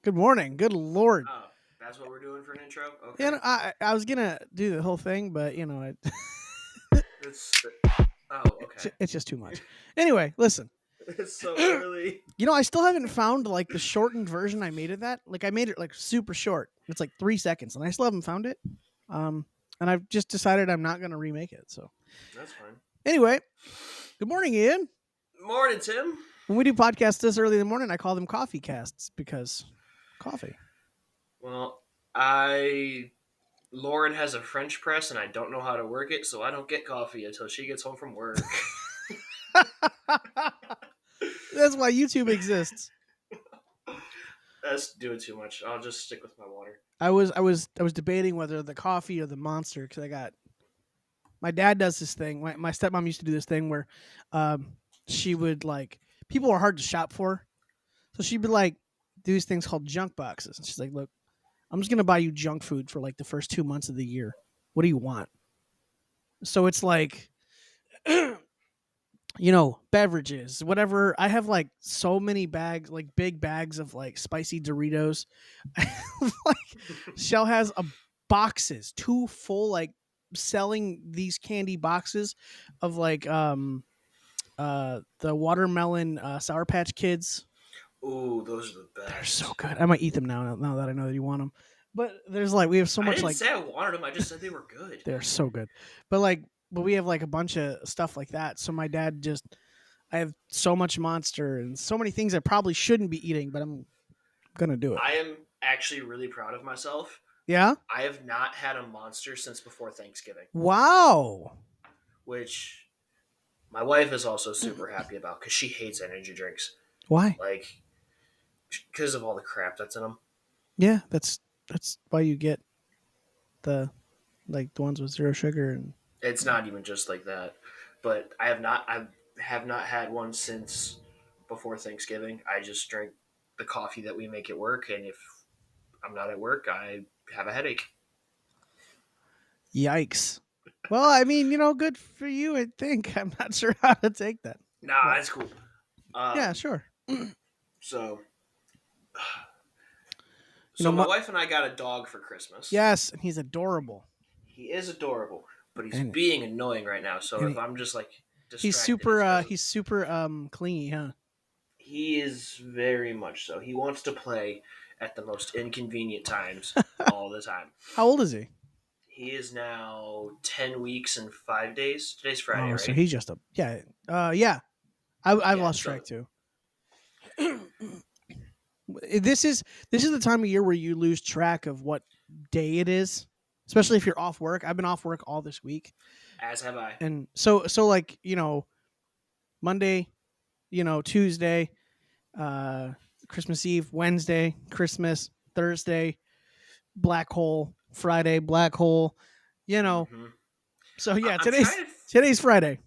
Good morning. Good Lord. Oh, that's what we're doing for an intro? Yeah, Okay. no, I was gonna do the whole thing, but It's oh, okay. it's just too much. Anyway, listen. It's so you early. know, I still haven't found like the shortened version I made of that. Like I made it like super short. It's like 3 seconds, and I still haven't found it. Um, and I've just decided I'm not gonna remake it. So That's fine. anyway, good morning, Ian. Morning, Tim. When we do podcasts this early in the morning, I call them coffee casts because coffee. Well, Lauren has a French press and I don't know how to work it, so I don't get coffee until she gets home from work. That's why YouTube exists. That's doing too much. I'll just stick with my water. I was debating whether the coffee or the Monster because I got my dad does this thing. My stepmom used to do this thing where she would like people are hard to shop for, so she'd be like do these things called junk boxes, and she's like, "Look, I'm just gonna buy you junk food for like the first 2 months of the year. What do you want?" So it's like, beverages, whatever. I have like so many bags, like big bags of like spicy Doritos. Like Shell has a boxes, two full like selling these candy boxes of like the watermelon Sour Patch Kids. Ooh, those are the best. They're so good. I might eat them now that I know that you want them. But there's like we have so I much didn't like say I wanted them. I just said they were good. they're so good. But we have like a bunch of stuff like that. So my dad just I have so much Monster and so many things I probably shouldn't be eating, but I'm gonna do it. I am actually really proud of myself. Yeah. I have not had a Monster since before Thanksgiving, Wow. which my wife is also super happy about because she hates energy drinks. Why? Like, because of all the crap that's in them. Yeah, that's why you get the like the ones with zero sugar and It's not even just like that. But I have not had one since before Thanksgiving. I just drink the coffee that we make at work, and if I'm not at work, I have a headache. yikes. Well, I mean, good for you. I think I'm not sure how to take that. Nah, But that's cool. yeah, sure. So, You know, my wife and I got a dog for Christmas. yes, and he's adorable. He is adorable, but he's And, being annoying right now. So and if I'm just like he's distracted, super. it's 'cause He's super clingy, huh? he is very much so. He wants to play at the most inconvenient times all the time. How old is he? He is now 10 weeks and 5 days. Today's Friday, Oh, so right? he's just a yeah. Yeah. I've Yeah. lost So track too. This is the time of year where you lose track of what day it is, especially if you're off work. I've been off work all this week, as have I. and so like Monday, Tuesday, Christmas Eve, Wednesday, Christmas, Thursday, black hole, Friday, black hole. You know, hmm so yeah, I'm trying to. today's Friday.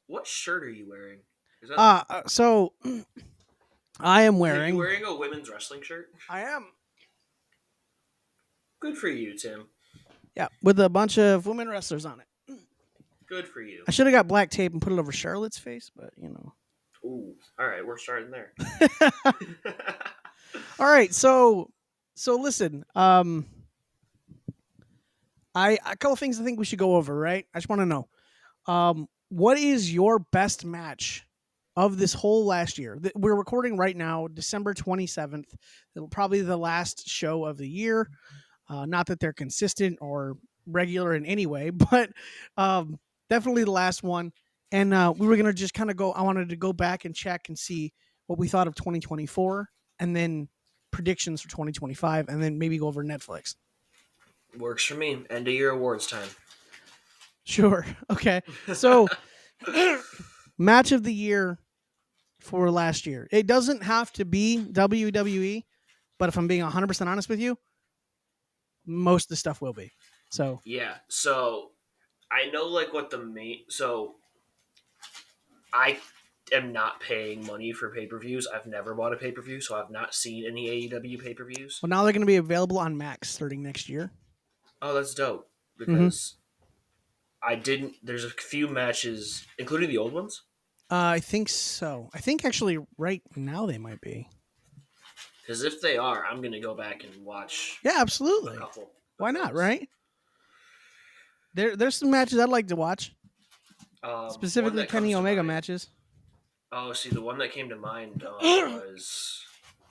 What shirt are you wearing? Is that? So I am Are you wearing. wearing a women's wrestling shirt? I am. Good for you, Tim. Yeah, with a bunch of women wrestlers on it. Good for you. I should have got black tape and put it over Charlotte's face, but Ooh. All right, we're starting there. All right, so listen, I a couple things I think we should go over, right? I just want to know, what is your best match of this whole last year? We're recording right now, December 27th. It'll probably be the last show of the year. Not that they're consistent or regular in any way, but definitely the last one. And we were gonna just kind of go. I wanted to go back and check and see what we thought of 2024, and then predictions for 2025, and then maybe go over Netflix. Works for me. End of year awards time. Sure. Okay. So, match of the year for last year. It doesn't have to be WWE, but if I'm being 100% honest with you, most of the stuff will be. So, Yeah. So I know like what the main. So I am not paying money for pay per views. I've never bought a pay per view, so I've not seen any AEW pay per views. well, now they're going to be available on Max starting next year. Oh, that's dope because I didn't. There's a few matches, including the old ones. I think so. I think actually right now they might be. Because if they are, I'm gonna go back and watch Yeah, a absolutely. couple Why of not? those. Right? There's some matches I'd like to watch, One specifically that Kenny comes to Omega mind. matches. Oh, see, the one that came to mind was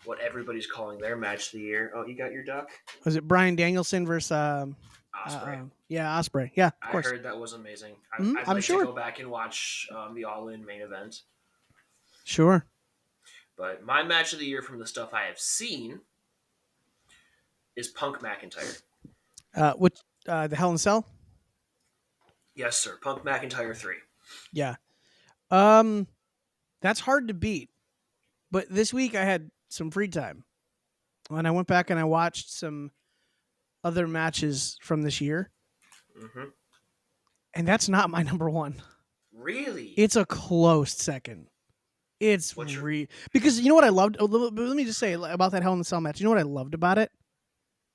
what everybody's calling their match of the year. Oh, you got your duck, Was it Brian Danielson versus Osprey. yeah, Osprey? Yeah, of I course. heard that was amazing. I'd I'm like to sure. go back and watch the All In main event. Sure. But my match of the year from the stuff I have seen is Punk McIntyre. Which the Hell in a Cell? Yes, sir. Punk McIntyre 3. Yeah. Um, that's hard to beat. But this week I had some free time, and I went back and I watched some other matches from this year, Mm-hmm. and that's not my number one. Really? It's a close second. It's What's your- because you know what I loved. Let me just say about that Hell in a Cell match. You know what I loved about it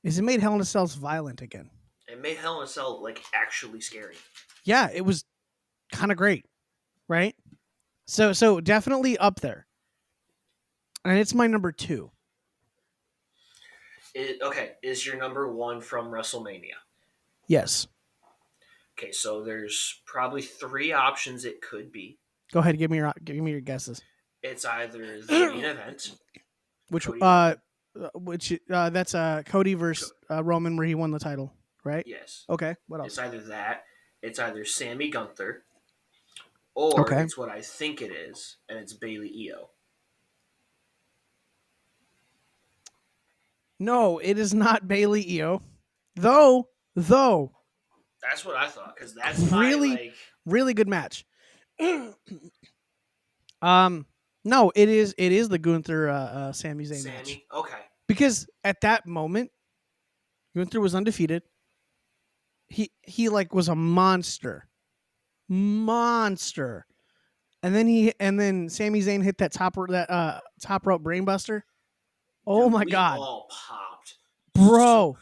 is it made Hell in a Cell violent again. It made Hell in a Cell like actually scary. Yeah, it was kind of great, right? So definitely up there, and it's my number 2. Okay, is your number one from WrestleMania? Yes. Okay, so there's probably 3 options it could be. Go ahead, give me your guesses. It's either the main event, Which Cody that's Cody versus Roman where he won the title, right? yes. Okay. What It's else? either that, it's either Sammy Gunther, or Okay. it's what I think it is, and it's Bailey Io. No, it is not Bailey Io. Though That's what I thought, because that's really my like really good match. No, it is the Gunther Sami Zayn match. Sammy. Okay, Because at that moment Gunther was undefeated. He like was a monster. Monster. And then Sami Zayn hit that top rope brainbuster. Oh dude, my we god. all popped, Bro.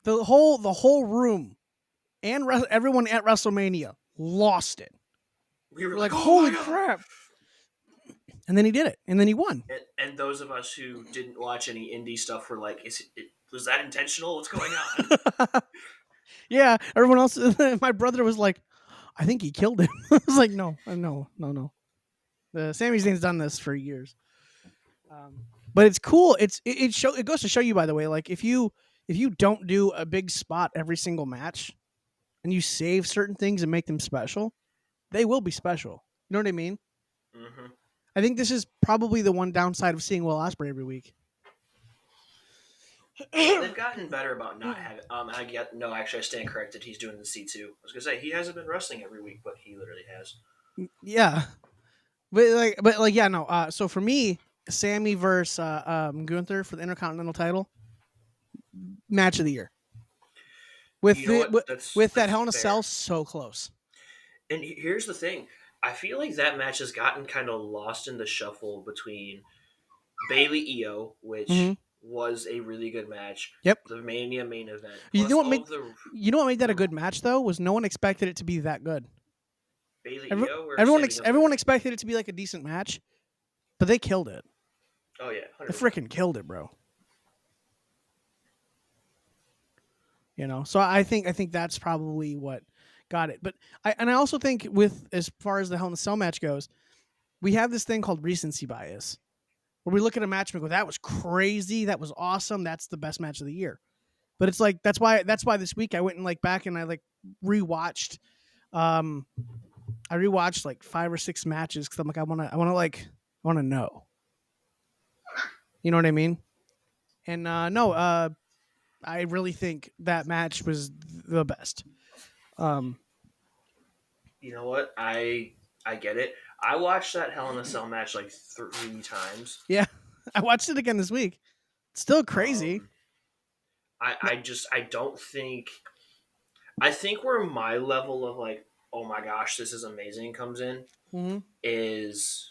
The whole room and everyone at WrestleMania lost it. We were We're like, oh holy my God." crap. And then he did it. And then he won. And those of us who didn't watch any indie stuff were like, was that intentional? What's going on? Yeah. Everyone else, my brother was like, I think he killed him. I was like, no. The Sami Zayn's done this for years. But it's cool. It goes to show you, by the way, like if you don't do a big spot every single match and you save certain things and make them special, they will be special. You know what I mean? Mm-hmm. I think this is probably the one downside of seeing Will Ospreay every week. They've gotten better about not having. Actually, I stand corrected. He's doing the C2. I was gonna say he hasn't been wrestling every week, but he literally has. Yeah, but yeah, no. So for me, Sammy versus Gunther for the Intercontinental title, match of the year. With You know what? with that That's Hell in a fair. Cell, so close. And here's the thing: I feel like that match has gotten kind of lost in the shuffle between Bailey Io, which Mhm. was a really good match. Yep. The Mania main event. You Plus know what all made of the you know what made that a good match though was no one expected it to be that good. Bailey Every- Io or everyone Sammy ex- Gunther? everyone expected it to be like a decent match, but they killed it. Oh yeah, They 100%. freaking killed it, bro. You know, so I think that's probably what got it. But I also think with as far as the Hell in a Cell match goes, we have this thing called recency bias, where we look at a match and we go, "That was crazy. That was awesome. That's the best match of the year." But it's like that's why this week I went and like back and I like rewatched, I rewatched like 5 or 6 matches because I'm like I want to know. You know what I mean? And no, I really think that match was the best. You know what? I get it. I watched that Hell in a Cell match like 3 times. Yeah, I watched it again this week. It's still crazy. I don't think. I think where my level of like, oh my gosh, this is amazing comes in Mm-hmm. is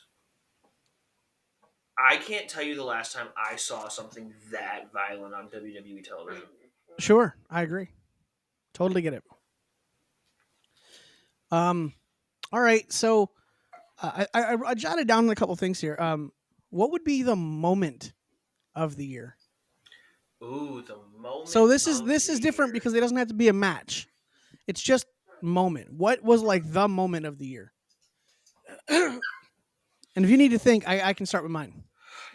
I can't tell you the last time I saw something that violent on WWE television. Sure, I agree. Totally get it. Um, all right. So I jotted down a couple things here. What would be the moment of the year? Ooh, the So moment this is of this the is different year. because it doesn't have to be a match. It's just moment. What was like the moment of the year? And if you need to think, I can start with mine.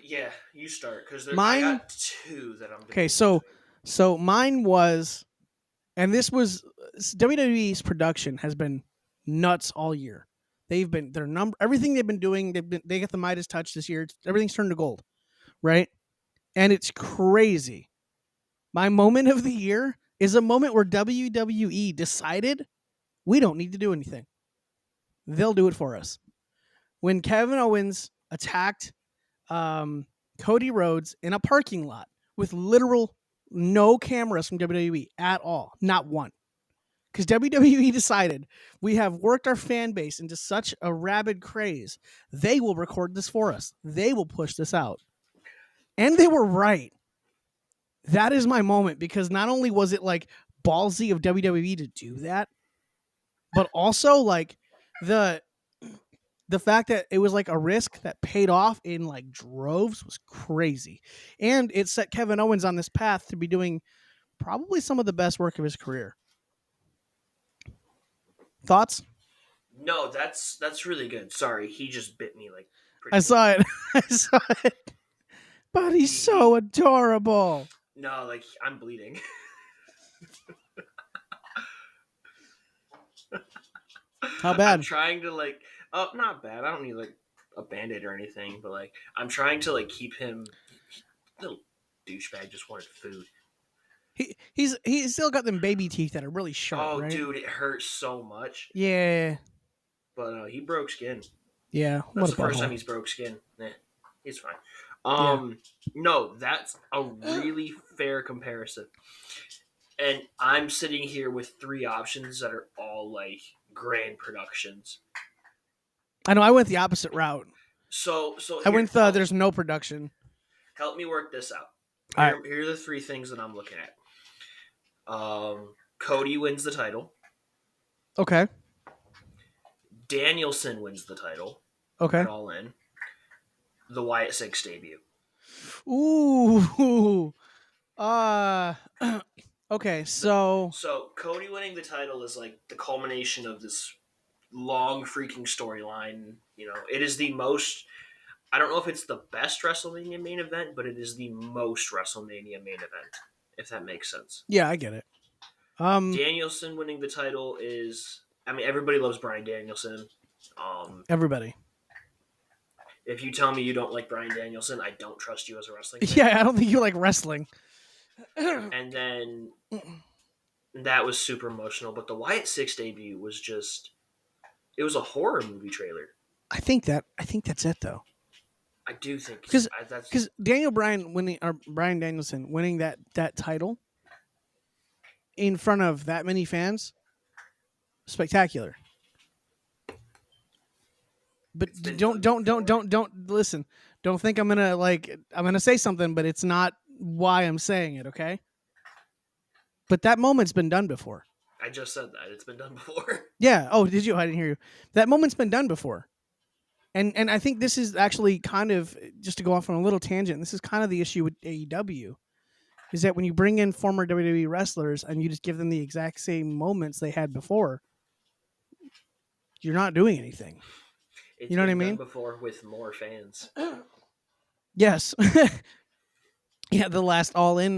Yeah, you start because I Mine. got two that I'm Okay, debating so between. mine was, and this was WWE's production has been nuts all year. They've been their number everything they've been doing. They get the Midas touch this year. Everything's turned to gold, right? And it's crazy. My moment of the year is a moment where WWE decided we don't need to do anything. They'll do it for us. When Kevin Owens attacked um, Cody Rhodes in a parking lot with literal no cameras from WWE at all, not one. Because WWE decided we have worked our fan base into such a rabid craze, they will record this for us. They will push this out. And they were right. That is my moment because not only was it like ballsy of WWE to do that, but also like the the fact that it was like a risk that paid off in like droves was crazy. And it set Kevin Owens on this path to be doing probably some of the best work of his career. Thoughts? No, that's really good. Sorry, he just bit me like I pretty good. saw it. I saw it. But he's so adorable. No, like I'm bleeding. How I'm bad? trying to like, oh, not bad. I don't need like a band-aid or anything, but like I'm trying to like keep him. Little douchebag just wanted food. He's still got them baby teeth that are really sharp, Oh, right? dude, it hurts so much. Yeah. But he broke skin. Yeah. That's What a the first time butthole. he's broke skin. He's fine. Yeah. No, that's a really fair comparison. And I'm sitting here with three options that are all like grand productions. I know I went the opposite route. So I here, went the there's no production. help me work this out. All right. Here are the three things that I'm looking at. Cody wins the title. Okay. Danielson wins the title Okay. at All In. The Wyatt Six debut. Ooh. Okay, so So Cody winning the title is like the culmination of this long freaking storyline. You know, it is the most. I don't know if it's the best WrestleMania main event, but it is the most WrestleMania main event. If that makes sense. yeah, I get it. Danielson winning the title is. I mean, everybody loves Bryan Danielson. Everybody. If you tell me you don't like Bryan Danielson, I don't trust you as a wrestling fan. Yeah, I don't think you like wrestling. And then that was super emotional. But the Wyatt Six debut was just. It was a horror movie trailer. I think that's it though. I do think Because that's Bryan Danielson winning that title in front of that many fans, spectacular. But It's been don't done don't listen. Don't think I'm gonna say something, but it's not why I'm saying it. Okay. But that moment's been done before. I just said that. It's been done before. Yeah. Oh, did you? I didn't hear you. That moment's been done before. And I think this is actually kind of, just to go off on a little tangent, this is kind of the issue with AEW, is that when you bring in former WWE wrestlers and you just give them the exact same moments they had before, you're not doing anything. It's You know what I been done mean? before with more fans. Yes. Yeah, the last All In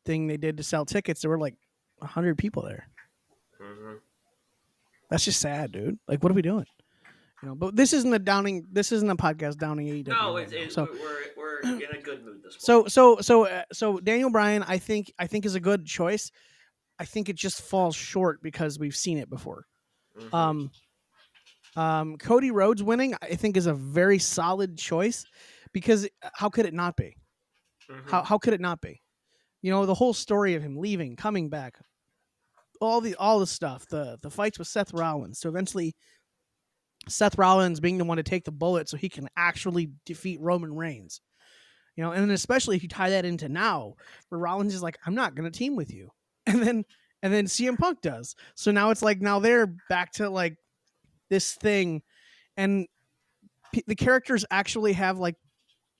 thing they did to sell tickets, there were like 100 people there. Mm-hmm. That's just sad, dude. Like, what are we doing? You know, but this isn't a podcast downing AEW. No, right now. So we're in a good mood this morning. So Daniel Bryan, I think is a good choice. I think it just falls short because we've seen it before. Mm-hmm. Cody Rhodes winning, I think, is a very solid choice because how could it not be? Mm-hmm. How could it not be? You know, the whole story of him leaving, coming back, all the stuff, the fights with Seth Rollins, so eventually Seth Rollins being the one to take the bullet so he can actually defeat Roman Reigns. You know, and then especially if you tie that into now, where Rollins is like, I'm not going to team with you. And and then CM Punk does. So now it's like now they're back to like this thing, and the characters actually have like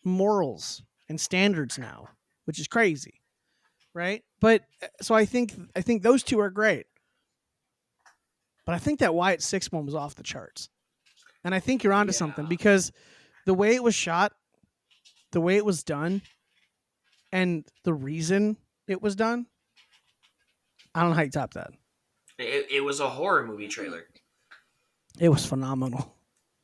morals and standards now, which is crazy, right? But so I think those two are great, but I think that Wyatt Six one was off the charts, and I think you're onto something Yeah. because the way it was shot, the way it was done, and the reason it was done, I don't know how you top that. It was a horror movie trailer. It was phenomenal.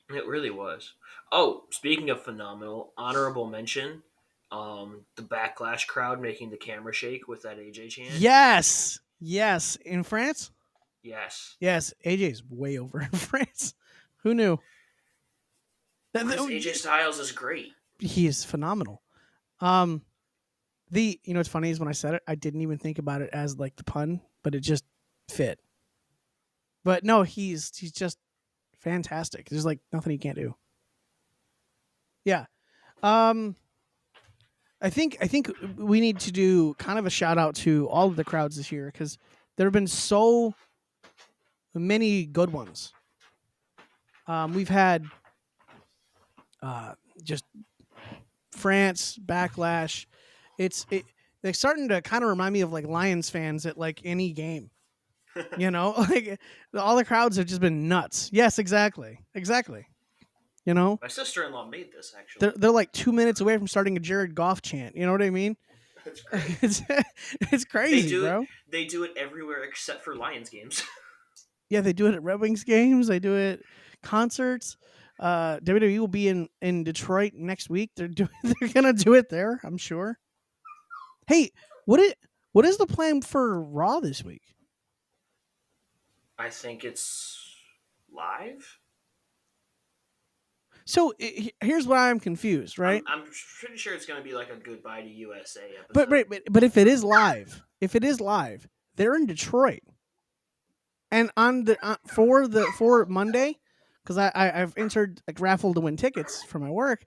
It really was. Oh, speaking of phenomenal, honorable mention, the backlash crowd making the camera shake with that AJ chant. Yes, in France. Yes. Yes, AJ's way over in France. Who knew? Because AJ Styles is great. He is phenomenal. What's funny is when I said it, I didn't even think about it as like the pun, but it just fit. But no, he's just fantastic. There's like nothing he can't do. Yeah. I think we need to do kind of a shout out to all of the crowds this year because there have been so many good ones. We've had just France backlash. They're starting to kind of remind me of like Lions fans at like any game. Like all the crowds have just been nuts. Yes, exactly. My sister-in-law made this actually. They're like 2 minutes away from starting a Jared Goff chant. You know what I mean? That's great. It's crazy, bro. They do it everywhere except for Lions games. Yeah, they do it at Red Wings games. They do it concerts. WWE will be in Detroit next week. They're gonna do it there, I'm sure. Hey, what is the plan for Raw this week? I think it's live. So here's why I'm confused, right? I'm pretty sure it's going to be like a Goodbye to USA episode. But if it is live, they're in Detroit, and on the for Monday, because I've entered a raffle to win tickets for my work.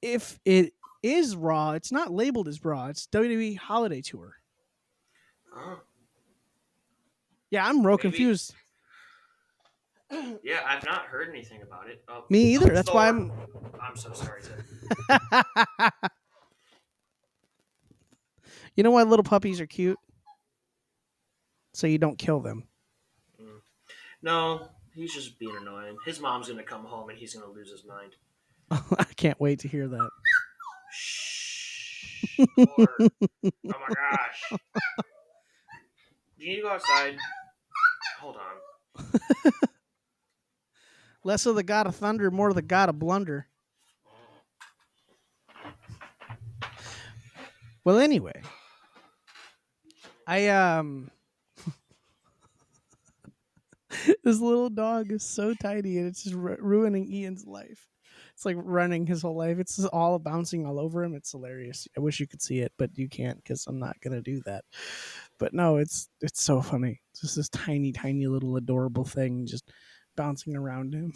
If it is Raw, it's not labeled as Raw. It's WWE Holiday Tour. Oh. Yeah, I'm real confused. Yeah, I've not heard anything about it. Me either. That's why I'm so sorry, Tim. You know why little puppies are cute? So you don't kill them. No, he's just being annoying. His mom's gonna come home and he's gonna lose his mind. I can't wait to hear that. Shh. Oh my gosh. Do you need to go outside? Hold on. Less of the god of thunder, more of the god of blunder. Well, anyway, this little dog is so tiny and it's just ruining Ian's life. It's like running his whole life. It's just all bouncing all over him. It's hilarious. I wish you could see it, but you can't because I'm not gonna do that. But no, it's so funny. It's just this tiny, tiny little adorable thing just bouncing around him.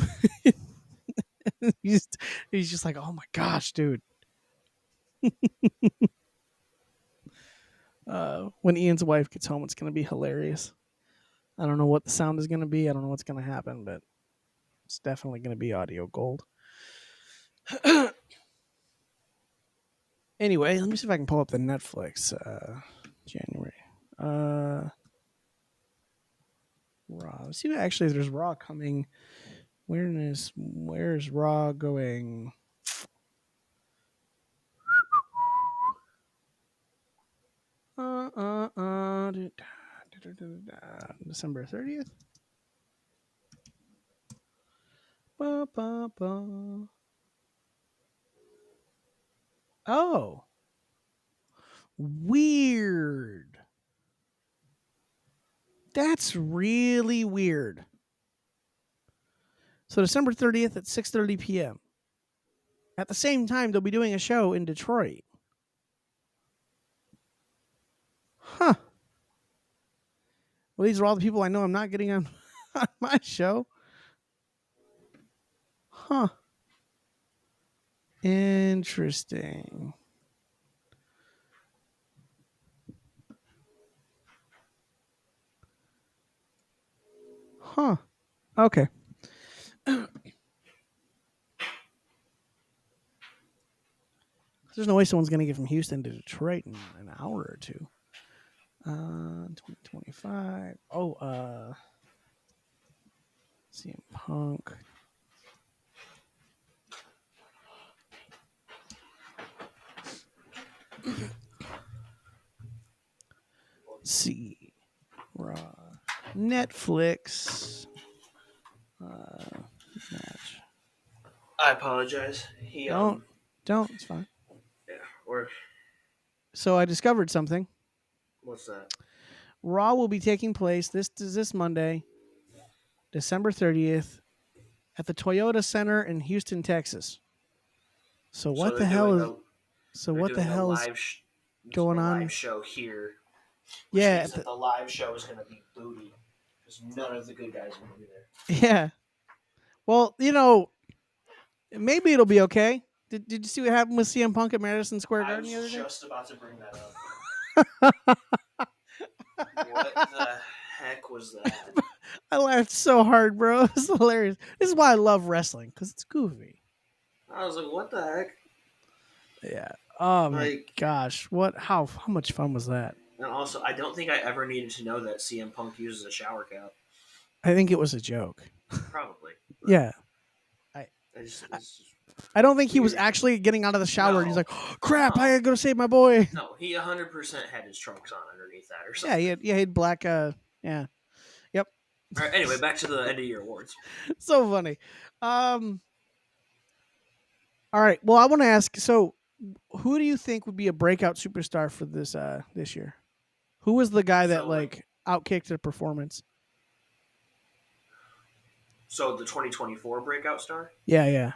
he's just like, oh my gosh, dude. When Ian's wife gets home, it's gonna be hilarious. I don't know what the sound is gonna be. I don't know what's gonna happen, but it's definitely gonna be audio gold. Anyway, let me see if I can pull up the Netflix January. Raw. Let's see actually if there's Raw coming. Where's Raw going? December 30th. Oh. Weird. That's really weird. So December 30th at 6:30 p.m. At the same time, they'll be doing a show in Detroit. Huh. Well, these are all the people I know I'm not getting on my show. Huh. Interesting. Huh. Okay. There's no way someone's going to get from Houston to Detroit in an hour or two. 2025. Oh, CM Punk. Let's see. Raw. Netflix. Match. I apologize. Don't. It's fine. Yeah. Or So I discovered something. what's that? Raw will be taking place this Monday, December 30th, at the Toyota Center in Houston, Texas. So what the hell is? So what the hell is going on? Live show here. Which Yeah, means that the live show is going to be booty because none of the good guys are going to be there. yeah. Well, maybe it'll be okay. Did you see what happened with CM Punk at Madison Square Garden the other day? I was just about to bring that up. What the heck was that? I laughed so hard, bro. It's hilarious. This is why I love wrestling, because it's goofy. I was like, what the heck? Yeah. Oh my gosh. How much fun was that? And also, I don't think I ever needed to know that CM Punk uses a shower cap. I think it was a joke. Probably. Yeah. I don't think he was weird. Actually getting out of the shower and he's No. like, oh, crap, I gotta go save my boy. No, he 100% had his trunks on underneath that or Yeah, something. he had black, yeah. Yep. All right, anyway, back to the end of year awards. So funny. All right, well, I want to ask, so who do you think would be a breakout superstar for this year? Who was the guy that, outkicked the performance? So the 2024 breakout star? Yeah.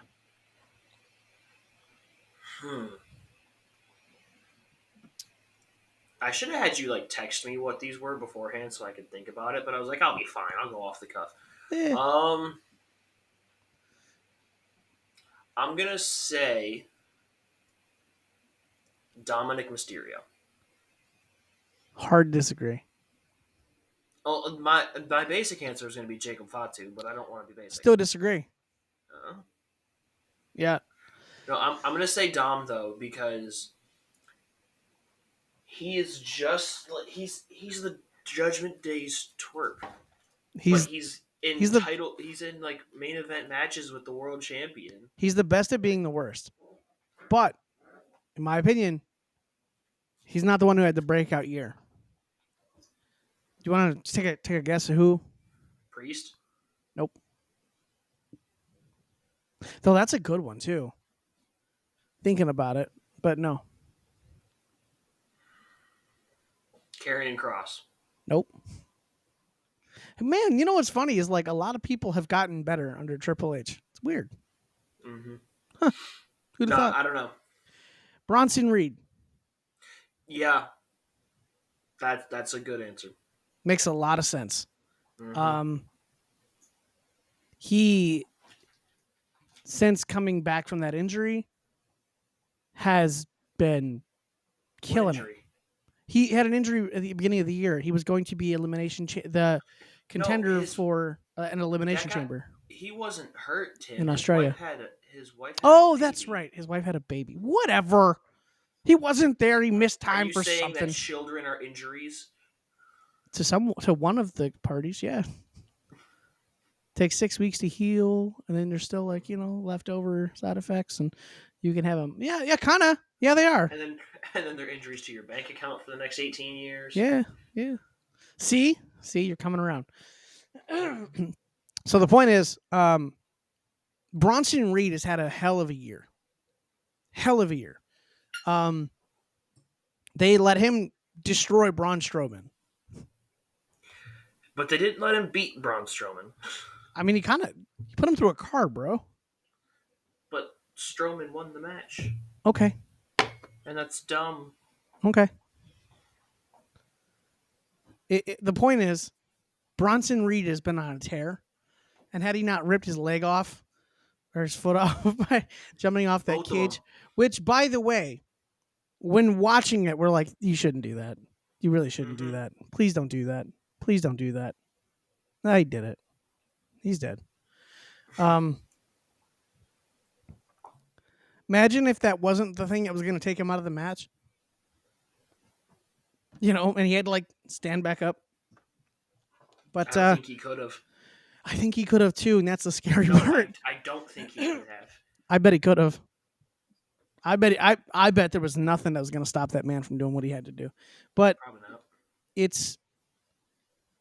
I should have had you text me what these were beforehand so I could think about it, but I was like, I'll be fine. I'll go off the cuff. Yeah. I'm gonna say Dominic Mysterio. Hard to disagree. Oh, my basic answer is gonna be Jacob Fatu, but I don't want to be basic. Still disagree. Yeah. No, I'm gonna say Dom though because he is just he's the Judgment Day's twerp. He's in main event matches with the world champion. He's the best at being the worst. But in my opinion, he's not the one who had the breakout year. Do you want to take a guess of who? Priest? Nope. Though that's a good one too. Thinking about it, but no. Karrion Kross. Nope. Man, you know what's funny is a lot of people have gotten better under Triple H. It's weird. Mm-hmm. Huh. Who'd have thought? I don't know. Bronson Reed. Yeah. That's a good answer. Makes a lot of sense. Mm-hmm. He, since coming back from that injury, has been killing it. He had an injury at the beginning of the year. He was going to be the contender for an elimination chamber. He wasn't hurt, Tim. In Australia. His wife had that's right. His wife had a baby. Whatever. He wasn't there. He missed time for something. Are you saying that children are injuries? To one of the parties, yeah. Takes 6 weeks to heal, and then there's still leftover side effects, and you can have them. Yeah, kind of. Yeah, they are. And then they're injuries to your bank account for the next 18 years. Yeah. See, you're coming around. So the point is, Bronson Reed has had a hell of a year. They let him destroy Braun Strowman. But they didn't let him beat Braun Strowman. I mean, he put him through a car, bro. But Strowman won the match. Okay. And that's dumb. Okay. The point is, Bronson Reed has been on a tear. And had he not ripped his leg off or his foot off by jumping off that cage, which, by the way, when watching it, we're like, you shouldn't do that. You really shouldn't do that. Please don't do that. Please don't do that. I did it. He's dead. Um, Imagine if that wasn't the thing that was going to take him out of the match. And he had to like stand back up. But I don't think he could have. I think he could have too, and that's the scary No, part. I don't think he could have. I bet he could have. I bet there was nothing that was going to stop that man from doing what he had to do. But Probably not. it's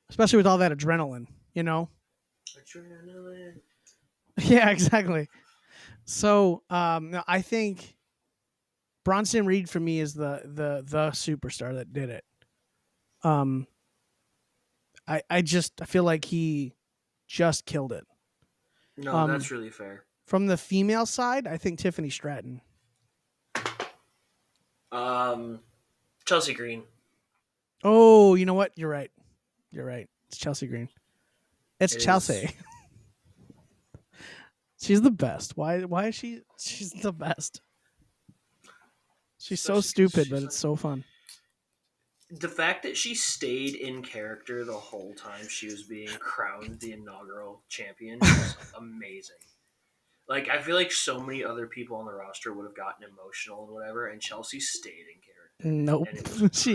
especially with all that adrenaline, Adrenaline. Yeah, exactly. So no, I think Bronson Reed for me is the superstar that did it. I feel like he just killed it. No, that's really fair. From the female side, I think Tiffany Stratton. Chelsea Green. Oh, you know what? You're right. It's Chelsea Green. It's Chelsea. She's the best. Why is she? She's the best. She's so stupid, but it's so fun. The fact that she stayed in character the whole time she was being crowned the inaugural champion was amazing. Like, I feel like so many other people on the roster would have gotten emotional and whatever, and Chelsea stayed in character. Nope. And it was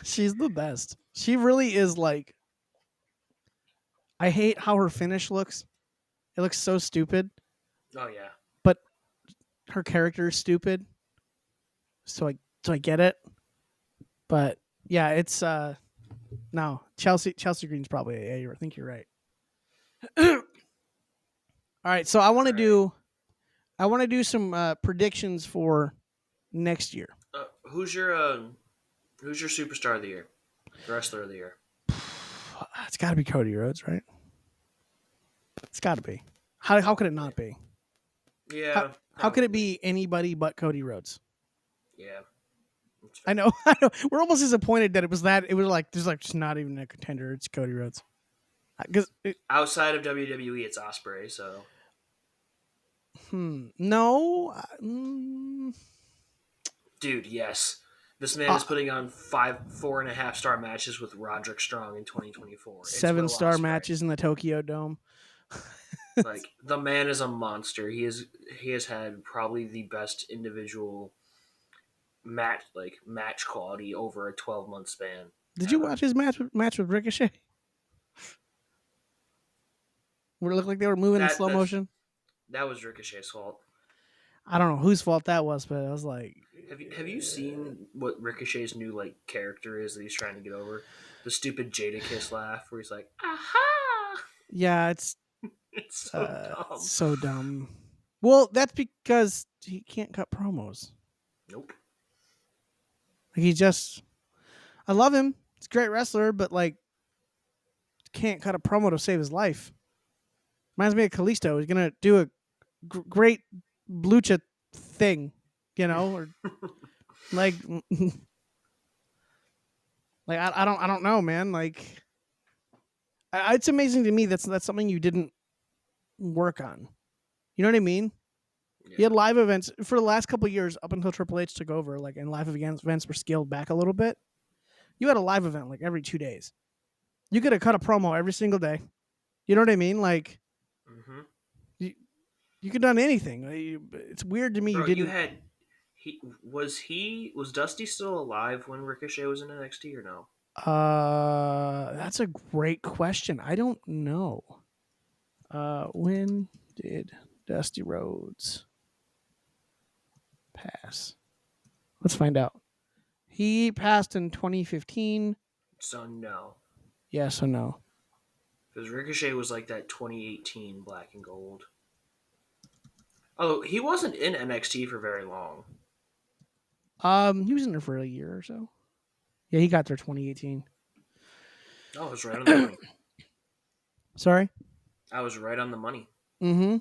she's the best. She really is like. I hate how her finish looks. It looks so stupid. Oh yeah. But her character is stupid. So I get it. But yeah, it's no, Chelsea Green's probably I think you're right. All right, so I want to do some predictions for next year. Who's your superstar of the year? Wrestler of the year? It's got to be Cody Rhodes, right? It's got to be. How could it not be? Yeah. How could it be anybody but Cody Rhodes? Yeah. I know. We're almost disappointed that it was that. It was like there's like just not even a contender. It's Cody Rhodes. Outside of WWE, it's Ospreay. So. No. Dude, yes. This man is putting on 4.5 star matches with Roderick Strong in 2024. 7-star matches in the Tokyo Dome. Like, the man is a monster. He has had probably the best individual match quality over a 12-month span. Did you watch his match with Ricochet? Where it looked like they were moving in slow motion? That was Ricochet's fault. I don't know whose fault that was, but I was like, have you seen what Ricochet's new character is that he's trying to get over? The stupid Jadakiss laugh where he's like, aha! Yeah, it's so dumb. So dumb. Well, that's because he can't cut promos. Nope. I love him. He's a great wrestler, but can't cut a promo to save his life. Reminds me of Kalisto. He's gonna do a great lucha thing, or I don't know, man. It's amazing to me that's something you didn't work on. You know what I mean? Yeah. You had live events for the last couple of years up until Triple H took over, and live events were scaled back a little bit. You had a live event every 2 days. You could have cut a promo every single day. You know what I mean? Mm-hmm. You could have done anything. It's weird to me. Bro, you didn't. Was Dusty still alive when Ricochet was in NXT or no? That's a great question. I don't know. When did Dusty Rhodes pass? Let's find out. He passed in 2015. So no. Yes or no? Because Ricochet was like that 2018 Black and Gold. Oh, he wasn't in NXT for very long. He was in there for a year or so. Yeah, he got there 2018. Oh, I was right on the money. Sorry? I was right on the money. Mm-hmm.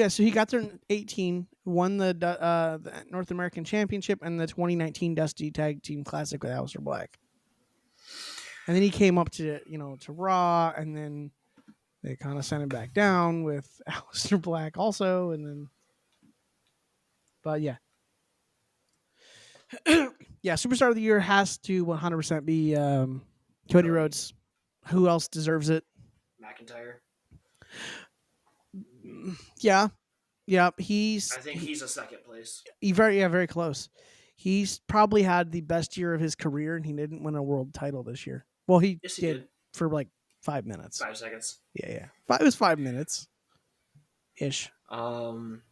So he got there in 18, won the North American Championship and the 2019 Dusty Tag Team Classic with Aleister Black. And then he came up to Raw, and then they kind of sent him back down with Aleister Black also, and then. But yeah. Yeah, Superstar of the Year has to 100% be Cody Rhodes. Who else deserves it? McIntyre. Yeah, yeah. I think he's a second place. Very close. He's probably had the best year of his career, and he didn't win a world title this year. Well, he Yes, he did did. for like 5 minutes. 5 seconds. Yeah. It was 5 minutes ish. Um,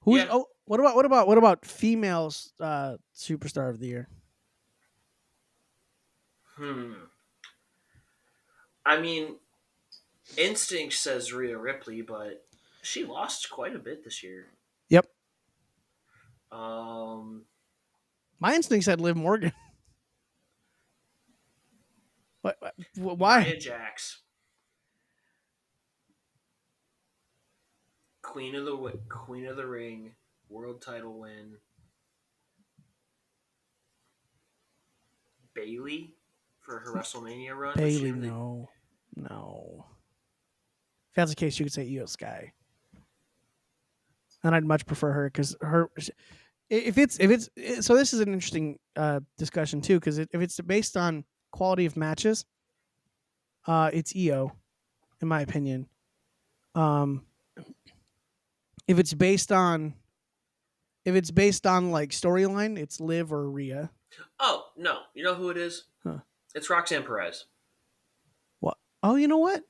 Who's yeah. oh what about females superstar of the year? I mean, instinct says Rhea Ripley, but she lost quite a bit this year. Yep. Um, My instinct said Liv Morgan. Why? Nia Jax, Queen of the Ring, world title win. Bailey for her WrestleMania run. Bailey, no. If that's the case, you could say Io Sky, and I'd much prefer her because her. If it's so, this is an interesting discussion too because if it's based on quality of matches, it's Io, in my opinion. If it's based on like storyline, it's Liv or Rhea. Oh no, you know who it is? Huh. It's Roxanne Perez. What? Oh, you know what?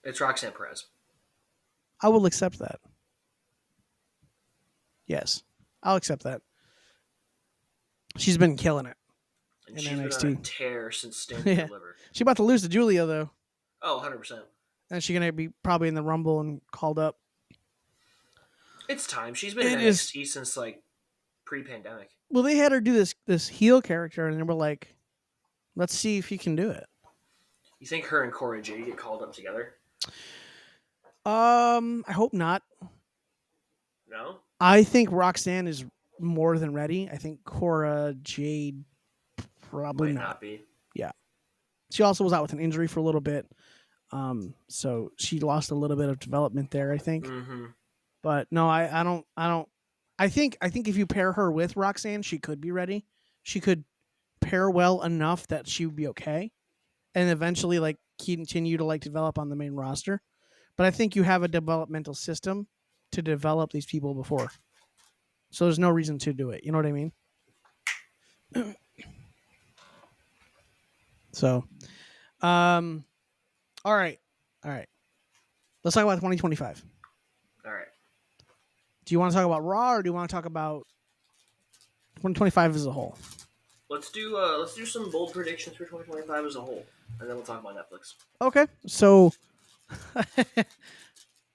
It's Roxanne Perez. I will accept that. Yes, I'll accept that. She's been killing it. And In she's NXT. been on a tear since Stand Yeah. and Deliver. She's about to lose to Julia though, Oh, 100%. and she's gonna be probably in the Rumble and called up. It's time. She's been in It is- NXT since like pre-pandemic. Well, they had her do this heel character, and they were like, "Let's see if you can do it." You think her and Cora Jade get called up together? I hope not. No? I think Roxanne is more than ready. I think Cora Jade probably Might not. not be. She also was out with an injury for a little bit, so she lost a little bit of development there. I think, Mm-hmm. but no, I don't. I think if you pair her with Roxanne, she could be ready. She could pair well enough that she would be okay, and eventually like continue to like develop on the main roster. But I think you have a developmental system to develop these people before, so there's no reason to do it. You know what I mean? So, all right. Let's talk about 2025. All right. Do you want to talk about Raw or do you want to talk about 2025 as a whole? Let's do some bold predictions for 2025 as a whole, and then we'll talk about Netflix. Okay. So,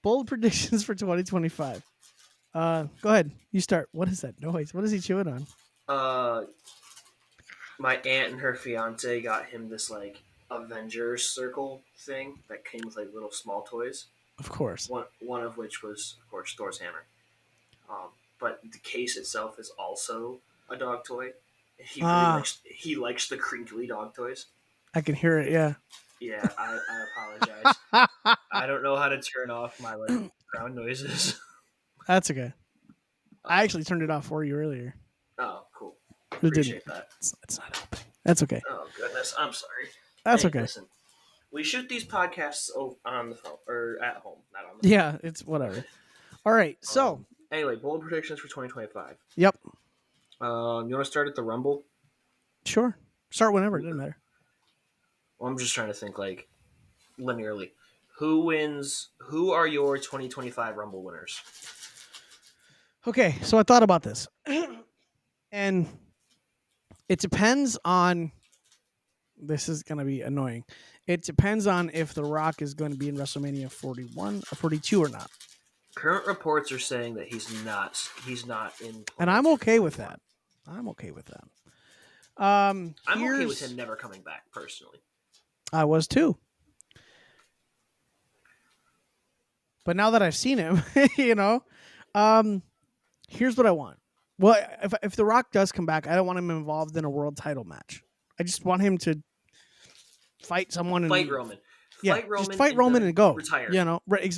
bold predictions for 2025. Go ahead. You start. What is that noise? What is he chewing on? My aunt and her fiance got him this like Avengers circle thing that came with like little small toys. Of course. One of which was, of course, Thor's hammer. But the case itself is also a dog toy. He likes the crinkly dog toys. I can hear it. Yeah. Yeah, I apologize. I don't know how to turn off my like ground noises. That's okay. I actually turned it off for you earlier. Oh, cool. It Appreciate didn't. that. It's not helping. That's okay. Oh goodness, I'm sorry. That's Hey, okay. Listen, we shoot these podcasts on the phone or at home, not on the Yeah, it's whatever. All right. So, anyway, bold predictions for 2025. yep. You want to start at the Rumble? Sure. Start whenever. It doesn't matter. Well, I'm just trying to think like linearly. Who wins? Who are your 2025 Rumble winners? Okay, so I thought about this, and it depends on. This is going to be annoying. It depends on if The Rock is going to be in WrestleMania 41 or 42 or not, Current reports are saying that he's not. He's not in. and I'm okay with that. I'm okay with that. I'm okay with him never coming back personally. I was too. But now that I've seen him, here's what I want. Well, if The Rock does come back, I don't want him involved in a world title match. I just want him to fight someone and Fight Roman. Yeah, Fight Roman just fight Roman and go. Retire.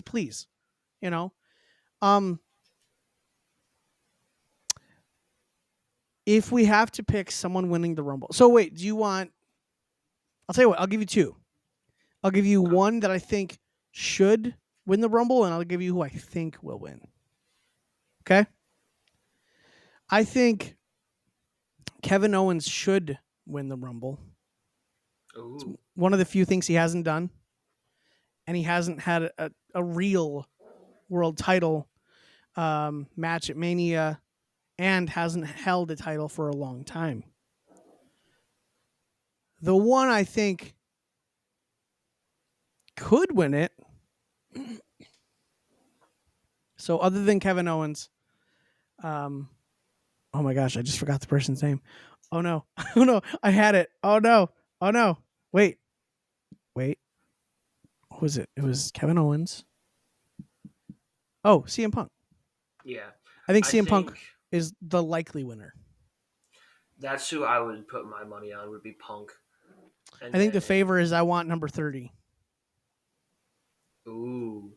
Please. If we have to pick someone winning the Rumble. So wait, do you want? I'll tell you what. I'll give you two. I'll give you one that I think should win the Rumble, and I'll give you who I think will win. Okay? I think Kevin Owens should win the Rumble. It's Ooh. one of the few things he hasn't done. And he hasn't had a real world title match at Mania and hasn't held a title for a long time. The one I think could win it. So other than Kevin Owens, oh my gosh, I just forgot the person's name. Oh no, oh no, I had it. Oh no, wait. What was it? It was Kevin Owens. Oh, CM Punk. Yeah. I think CM Punk is the likely winner. That's who I would put my money on, would be Punk. And I think the favor is I want number 30. Ooh.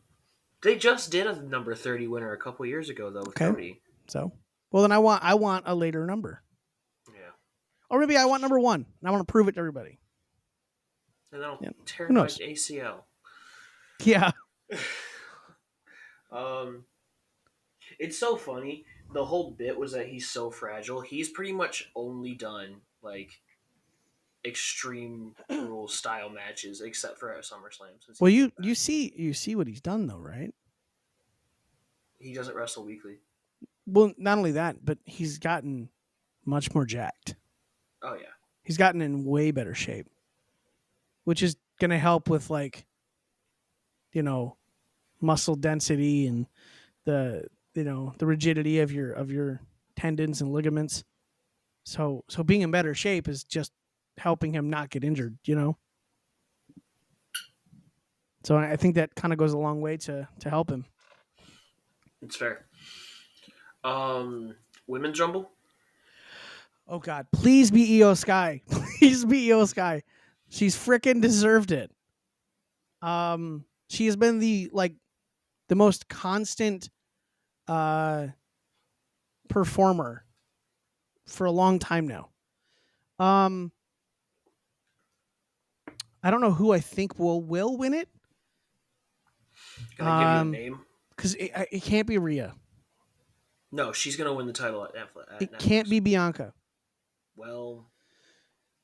They just did a number 30 winner a couple years ago, though, with Cody. So, well, then I want a later number. Yeah. Or maybe I want number 1. And I want to prove it to everybody. And then I'll tear my ACL. Yeah. It's so funny. The whole bit was that he's so fragile. He's pretty much only done, like, Extreme Rules style matches, except for at SummerSlam. Well, you see what he's done, though, right? He doesn't wrestle weekly. Well, not only that, but he's gotten much more jacked. Oh, yeah. He's gotten in way better shape, which is going to help with, like, muscle density and the rigidity of your tendons and ligaments. So being in better shape is just helping him not get injured, So I think that kind of goes a long way to help him. It's fair. Women's Rumble? Oh God, please be Io Sky. Please be Io Sky. She's freaking deserved it. She has been the most constant performer for a long time now. I don't know who I think will win it. Can I give you a name? Because it can't be Rhea. No, she's going to win the title at It can't be Bianca. Well,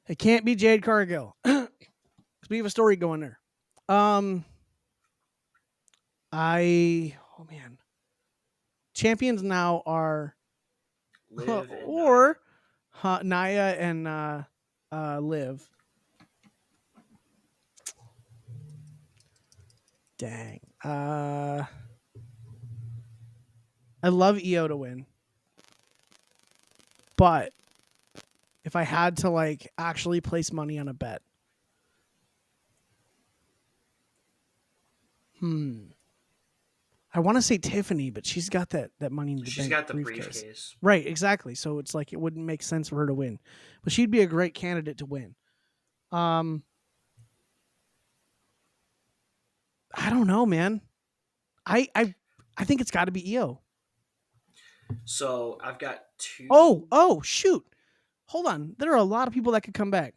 it can't be Jade Cargill. Because we have a story going there. Champions now are Liv or Nia and Liv. Dang. I love Io to win. But if I had to actually place money on a bet. I want to say Tiffany, but she's got that money in the bank. She's got the briefcase. Right, exactly. So it's it wouldn't make sense for her to win. But she'd be a great candidate to win. I don't know, man. I think it's got to be Io. So I've got two. Oh, shoot. Hold on. There are a lot of people that could come back.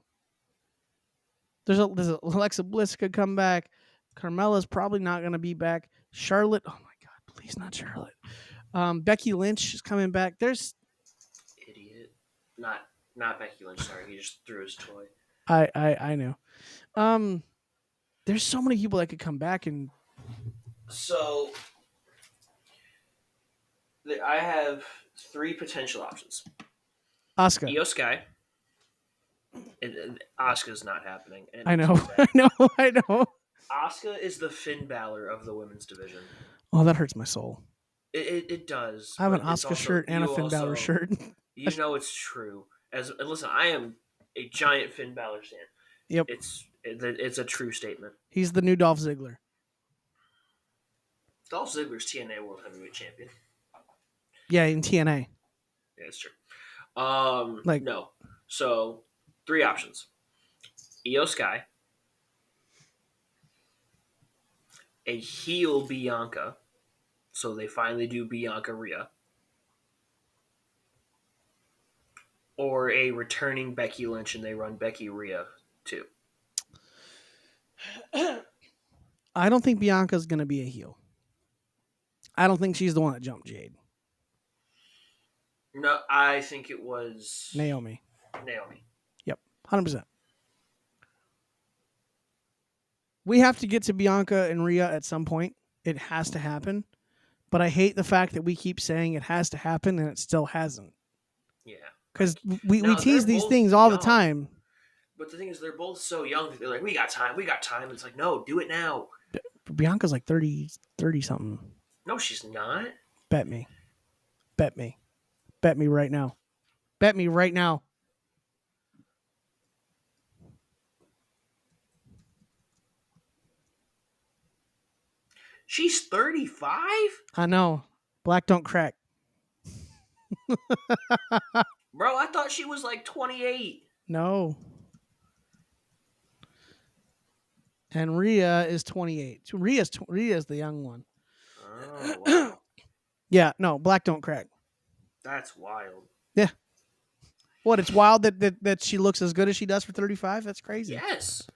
There's Alexa Bliss could come back. Carmella's probably not going to be back. Charlotte. Oh my God, please not Charlotte. Becky Lynch is coming back. There's idiot. Not Becky Lynch. Sorry, he just threw his toy. I know. There's so many people that could come back and. So I have 3 potential options. Asuka. Io Sky. Asuka's not happening. I know. I know. Asuka is the Finn Balor of the women's division. Oh, that hurts my soul. It does. I have an Asuka shirt and a Finn Balor shirt. You know it's true. Listen, I am a giant Finn Balor fan. Yep. It's a true statement. He's the new Dolph Ziggler. Dolph Ziggler's TNA World Heavyweight Champion. Yeah, in TNA. Yeah, it's true. No. So 3 options: Io Sky, a heel Bianca, so they finally do Bianca Rhea, or a returning Becky Lynch and they run Becky Rhea too. I don't think Bianca's going to be a heel. I don't think she's the one that jumped Jade. No, I think it was Naomi. Naomi. Yep, 100%. We have to get to Bianca and Rhea at some point. It has to happen. But I hate the fact that we keep saying it has to happen and it still hasn't. Yeah. Because we No, tease they're these both things all the young. time. But the thing is, they're both so young. They're like, we got time. It's like, no, do it now. Bianca's like 30 something. No, she's not. Bet me. Bet me. Bet me right now. Bet me right now. She's 35? I know. Black don't crack. Bro, I thought she was like 28. No. And Rhea is 28. Rhea's the young one. Oh, wow. Yeah, no, black don't crack. That's wild. Yeah. What, it's wild that she looks as good as she does for 35? That's crazy. Yes.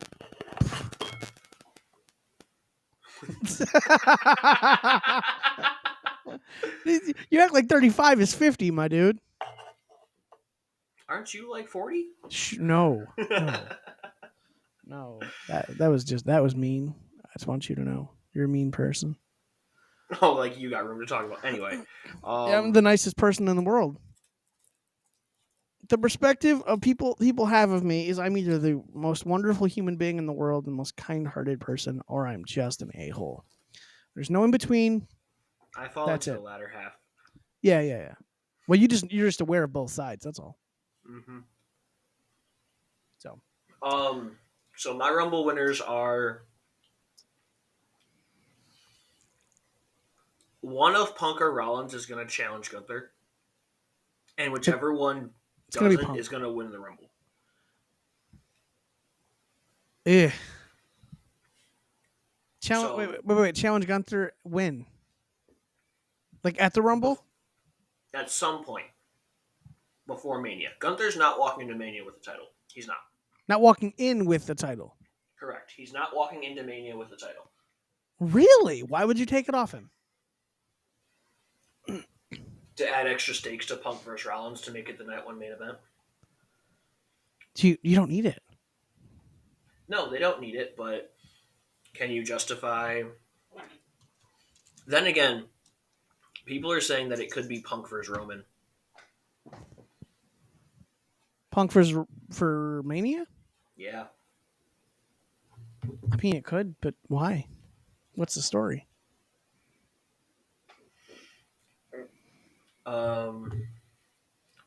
You act like 35 is 50, my dude. Aren't you like 40? No. No. That was mean. I just want you to know. You're a mean person. Oh, like you got room to talk about. Anyway. Yeah, I'm the nicest person in the world. The perspective of people have of me is I'm either the most wonderful human being in the world, the most kind-hearted person, or I'm just an a-hole. There's no in between. I fall That's into it. the latter half. Yeah. Well, you're just aware of both sides. That's all. Mm-hmm. So my Rumble winners are one of Punk or Rollins is going to challenge Gunther, and whichever one doesn't is going to win the Rumble. Yeah. Wait. Challenge Gunther win. Like at the Rumble? At some point before Mania. Gunther's not walking into Mania with the title. He's not. Not walking in with the title. Correct. He's not walking into Mania with the title. Really? Why would you take it off him? To add extra stakes to Punk vs. Rollins to make it the night one main event. You don't need it. No, they don't need it, but can you justify... Then again, people are saying that it could be Punk vs. Roman. Punk for Mania? Yeah. I mean, it could, but why? What's the story?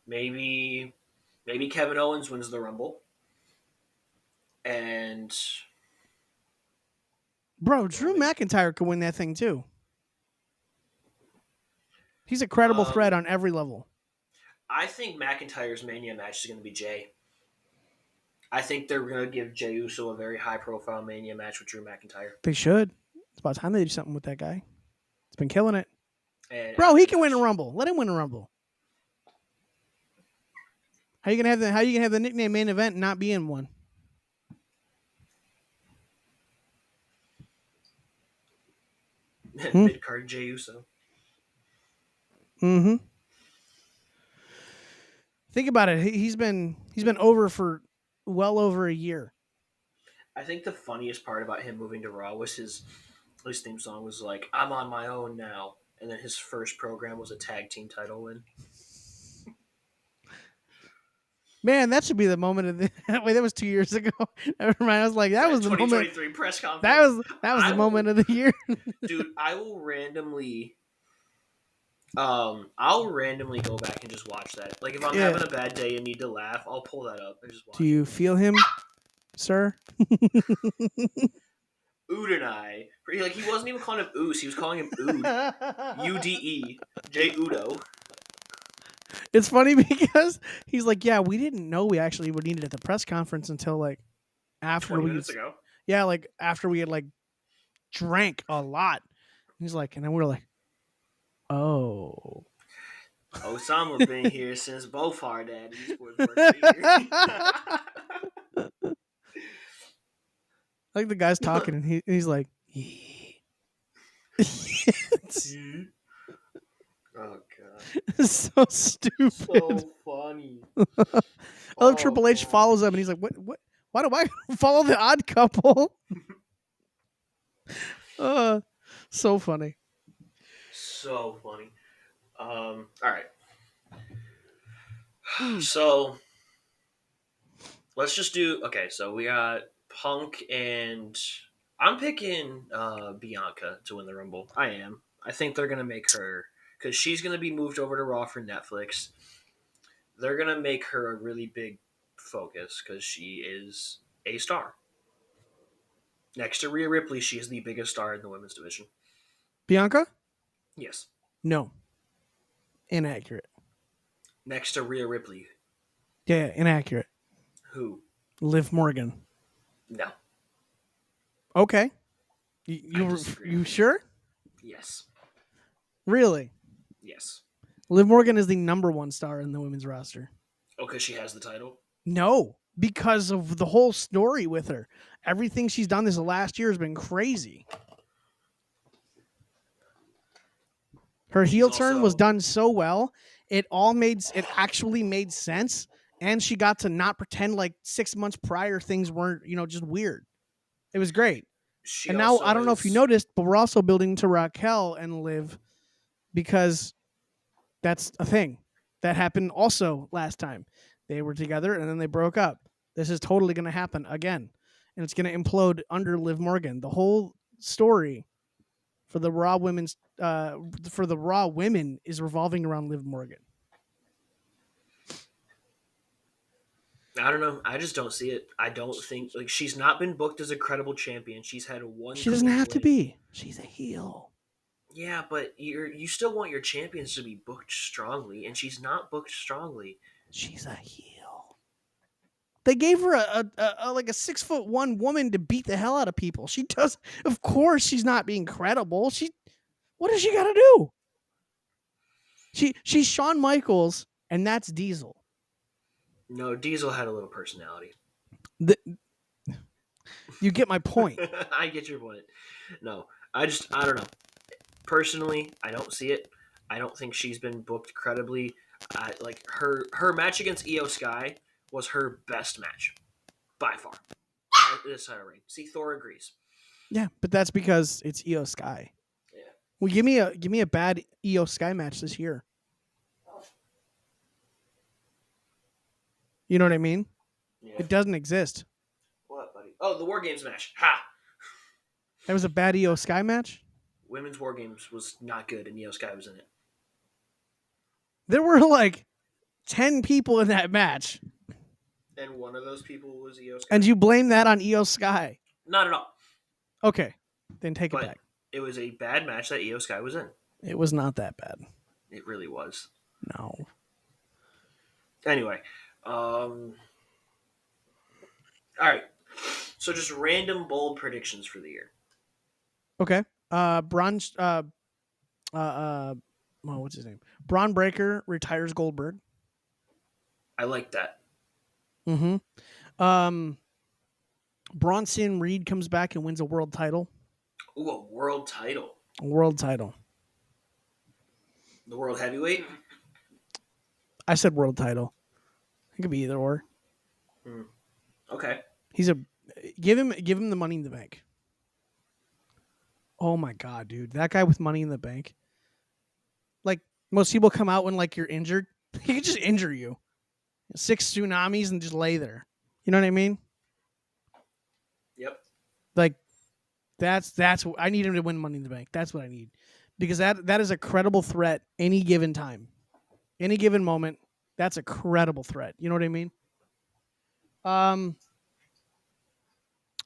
Maybe Kevin Owens wins the Rumble. And... Bro, Drew McIntyre could win that thing too. He's a credible threat on every level. I think McIntyre's Mania match is going to be Jay. I think they're going to give Jey Uso a very high-profile Mania match with Drew McIntyre. They should. It's about time they do something with that guy. He's been killing it. And bro, he can win a Rumble. Let him win a Rumble. How you gonna have the nickname main event and not be in one? Mid-card Jey Uso. Mm-hmm. Think about it. He's been over for well over a year. I think the funniest part about him moving to Raw was his theme song was like, "I'm on my own now," and then his first program was a tag team title win. Man, that should be the moment of the. Wait, that was 2 years ago. Never mind. I was like, that was the moment. 2023 press conference. That was the moment of the year. Dude, I will randomly. I'll randomly go back and just watch that. Like if I'm having a bad day and need to laugh, I'll pull that up and just watch. Do you feel him, sir? Udinai. Like he wasn't even calling him Oos. He was calling him Ude. U-D-E. Jey Udo. It's funny because he's like, yeah, we didn't know we actually would need it at the press conference until like after 20 minutes ago. Yeah, like after we had like drank a lot. He's like, and then we're like, oh. Osama been here since both our daddies was working here. Like the guy's talking and he's like, it's Oh god, so stupid. so funny. Oh, Triple H follows him and he's like, what? Why do I follow the Odd Couple? So funny. So funny. All right. So let's just do. Okay, so we got Punk and I'm picking Bianca to win the Rumble. I am. I think they're gonna make her because she's gonna be moved over to Raw for Netflix. They're gonna make her a really big focus because she is a star. Next to Rhea Ripley, she is the biggest star in the women's division. Bianca? Yes. No. Inaccurate. Next to Rhea Ripley, Yeah, inaccurate. who? Liv Morgan. No. Okay. I You disagree. sure? Yes. Really? Yes. Liv Morgan is the number one star in the women's roster. Oh, because she has the title? No, because of the whole story with her. Everything she's done this last year has been crazy. Her heel turn was done so well. It actually made sense. And she got to not pretend like 6 months prior things weren't, just weird. It was great. And now, I don't know if you noticed, but we're also building to Raquel and Liv because that's a thing that happened also last time. They were together and then they broke up. This is totally going to happen again. And it's going to implode under Liv Morgan. The whole story for the Raw women is revolving around Liv Morgan. I don't know. I just don't see it. I don't think she's not been booked as a credible champion. She's had one. She doesn't have to be. She's a heel. Yeah, but you still want your champions to be booked strongly, and she's not booked strongly. She's a heel. They gave her a 6'1" woman to beat the hell out of people. She does. Of course, she's not being credible. What does she got to do? She's Shawn Michaels, and that's Diesel. No, Diesel had a little personality. You get my point. I get your point. No, I don't know. Personally, I don't see it. I don't think she's been booked credibly. Like her match against Io Sky was her best match by far. This side of the ring. See, Thor agrees. Yeah, but that's because it's Io Sky. Yeah. Well, give me a bad Io Sky match this year. You know what I mean? Yeah. It doesn't exist. What, buddy? Oh, the War Games match. Ha! That was a bad Io Sky match? Women's War Games was not good, and Io Sky was in it. There were like 10 people in that match. And one of those people was Io Sky. And you blame that on Io Sky? Not at all. Okay, then take it back. It was a bad match that Io Sky was in. It was not that bad. It really was. No. Anyway. All right. So just random bold predictions for the year. Okay. What's his name? Braun Breaker retires Goldberg. I like that. Mm-hmm. Bronson Reed comes back and wins a world title. Ooh, a world title. A world title. The world heavyweight? I said world title. It could be either or. Okay. Give him the Money in the Bank. Oh my god, dude. That guy with Money in the Bank. Like, most people come out when like you're injured. He could just injure you. 6 tsunamis and just lay there. You know what I mean? Yep. Like, that's what I need him to win Money in the Bank. That's what I need. Because that is a credible threat any given time. Any given moment. That's a credible threat. You know what I mean?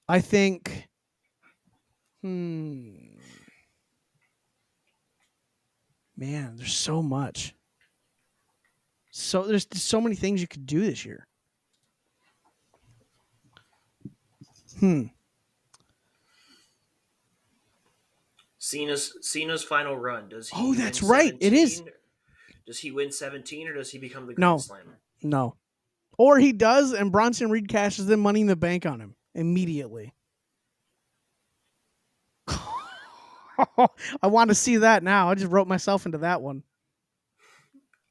I think man, there's so much. So there's so many things you could do this year. Cena's final run. Does he? Oh, that's right. It is. Does he win 17 or does he become the Grand Slammer? No. Or he does, and Bronson Reed cashes in Money in the Bank on him immediately. I want to see that now. I just wrote myself into that one.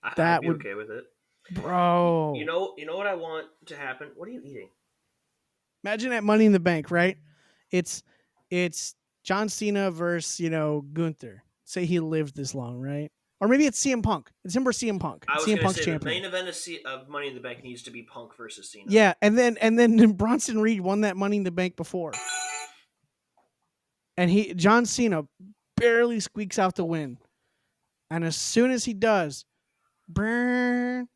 I'd That be would, okay with it. bro. You know what I want to happen? What are you eating? Imagine at Money in the Bank, right? It's John Cena versus Gunther. Say he lived this long, right? Or maybe it's CM Punk. It's him versus CM Punk. I was CM going to Punk's say champion. the main event of Money in the Bank needs to be Punk versus Cena. Yeah, and then Bronson Reed won that Money in the Bank before, and John Cena barely squeaks out the win, and as soon as he does, Bronson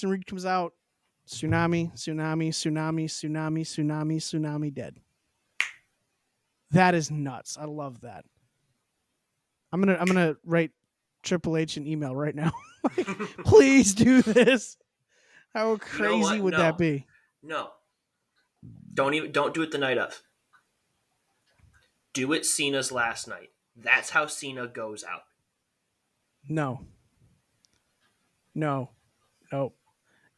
Reed comes out, tsunami, dead. That is nuts. I love that. I'm gonna write Triple H an email right now. Please do this. How crazy would that be? No. Don't do it the night of. Do it Cena's last night. That's how Cena goes out. No.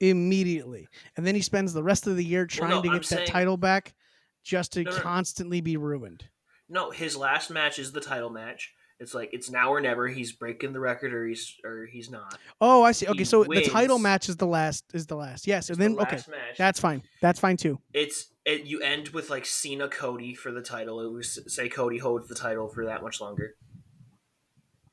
Immediately. And then he spends the rest of the year trying to get that title back just to constantly be ruined. No, his last match is the title match. It's like it's now or never. He's breaking the record, or he's not. Oh, I see. Okay, so the title match is the last. Yes, and then okay, that's fine. That's fine too. You end with like Cena Cody for the title. It was say Cody holds the title for that much longer.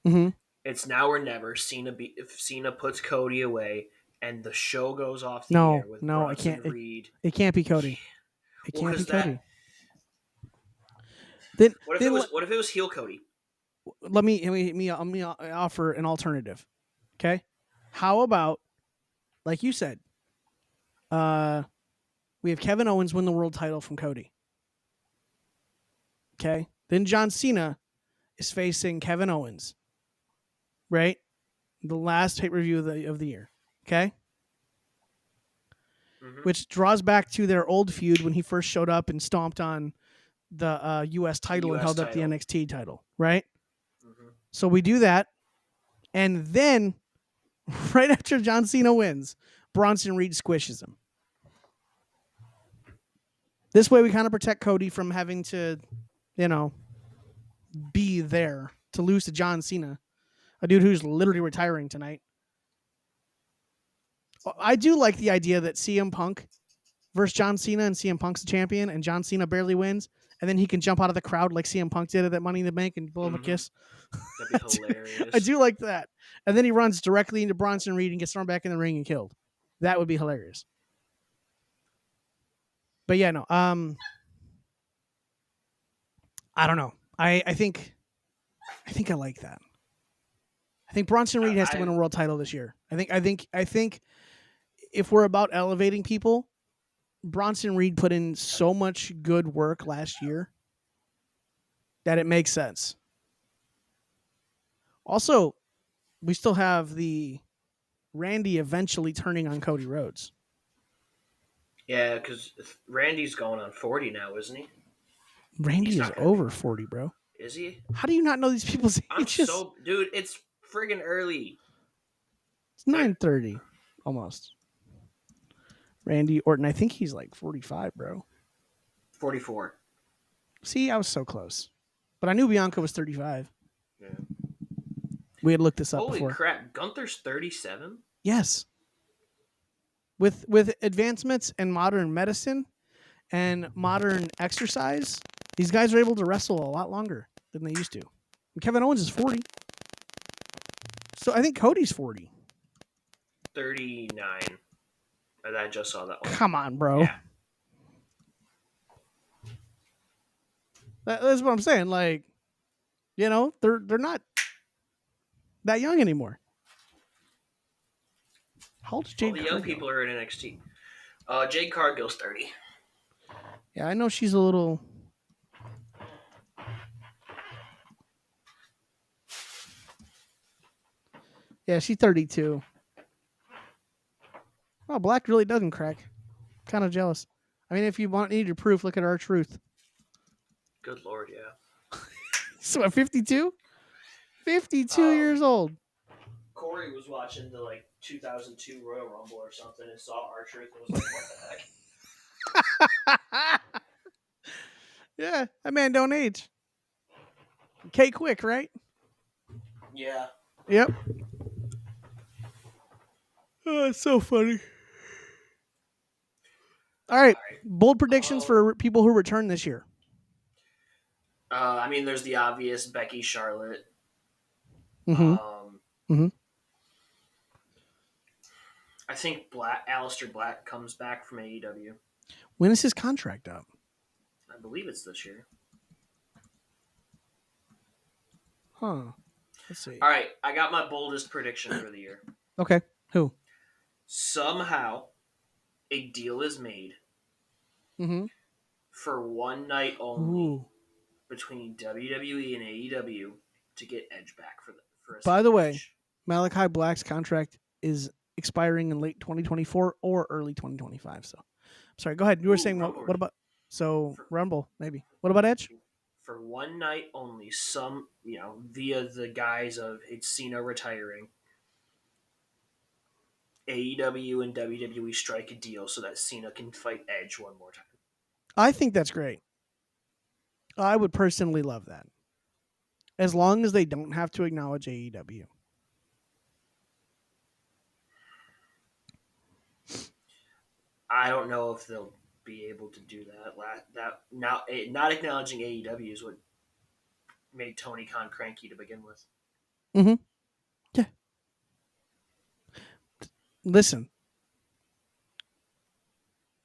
Mm-hmm. It's now or never. If Cena puts Cody away, and the show goes off the air with Bronson Reed. It can't be Cody. It can't be Cody. What if it was heel Cody? Let me offer an alternative. Okay, how about, like you said, we have Kevin Owens win the world title from Cody. Okay, then John Cena is facing Kevin Owens, right? The last pay-per-view of the year. Okay, which draws back to their old feud when he first showed up and stomped on the U.S. title and held up the NXT title, right? So we do that, and then right after John Cena wins, Bronson Reed squishes him. This way we kind of protect Cody from having to, be there to lose to John Cena, a dude who's literally retiring tonight. I do like the idea that CM Punk versus John Cena, and CM Punk's the champion, and John Cena barely wins, and then he can jump out of the crowd like CM Punk did at that Money in the Bank and blow him a kiss. That'd be hilarious. I do like that. And then he runs directly into Bronson Reed and gets thrown back in the ring and killed. That would be hilarious. But yeah, no. I don't know. I think I like that. I think Bronson Reed has to win a world title this year. I think if we're about elevating people, Bronson Reed put in so much good work last year that it makes sense. Also, we still have the Randy eventually turning on Cody Rhodes. Yeah, because Randy's going on 40 now, isn't he? Randy is over 40, bro. Is he? How do you not know these people's ages? Dude, it's friggin' early. It's 9:30, almost. Randy Orton, I think he's like 45, bro. 44. See, I was so close. But I knew Bianca was 35. Yeah. We had looked this up before. Holy crap, Gunther's 37? Yes. With advancements in modern medicine and modern exercise, these guys are able to wrestle a lot longer than they used to. And Kevin Owens is 40. So I think Cody's 40. 39. I just saw that one. Come on, bro. Yeah. That's what I'm saying. Like, they're not that young anymore. How old is Jade Cargill? The young people are in NXT. Jade Cargill's 30. Yeah, I know she's a little... Yeah, she's 32. Oh, Black really doesn't crack. Kind of jealous. I mean, if you need your proof, look at R-Truth. Good Lord, yeah. So at 52? 52 years old. Corey was watching the 2002 Royal Rumble or something and saw R-Truth and was like, what the heck? Yeah, that man don't age. K Quick, right? Yeah. Yep. Oh, it's so funny. All right. All right. Bold predictions for people who return this year. I mean, there's the obvious Becky Charlotte. Mm-hmm. Um, Mm-hmm. I think Aleister Black comes back from AEW. When is his contract up? I believe it's this year. Huh. Let's see. All right, I got my boldest prediction for the year. Okay. Who? Somehow, a deal is made Mm-hmm. for one night only Ooh. between WWE and AEW to get Edge back for a By the way, match. Malachi Black's contract is expiring in late 2024 or early 2025. So, sorry. Go ahead. You were saying what about? So Rumble maybe. What about Edge? For one night only, via the guise of it's Cena retiring, AEW and WWE strike a deal so that Cena can fight Edge one more time. I think that's great. I would personally love that. As long as they don't have to acknowledge AEW. I don't know if they'll be able to do that. Not acknowledging AEW is what made Tony Khan cranky to begin with. Mm-hmm. Yeah. Listen.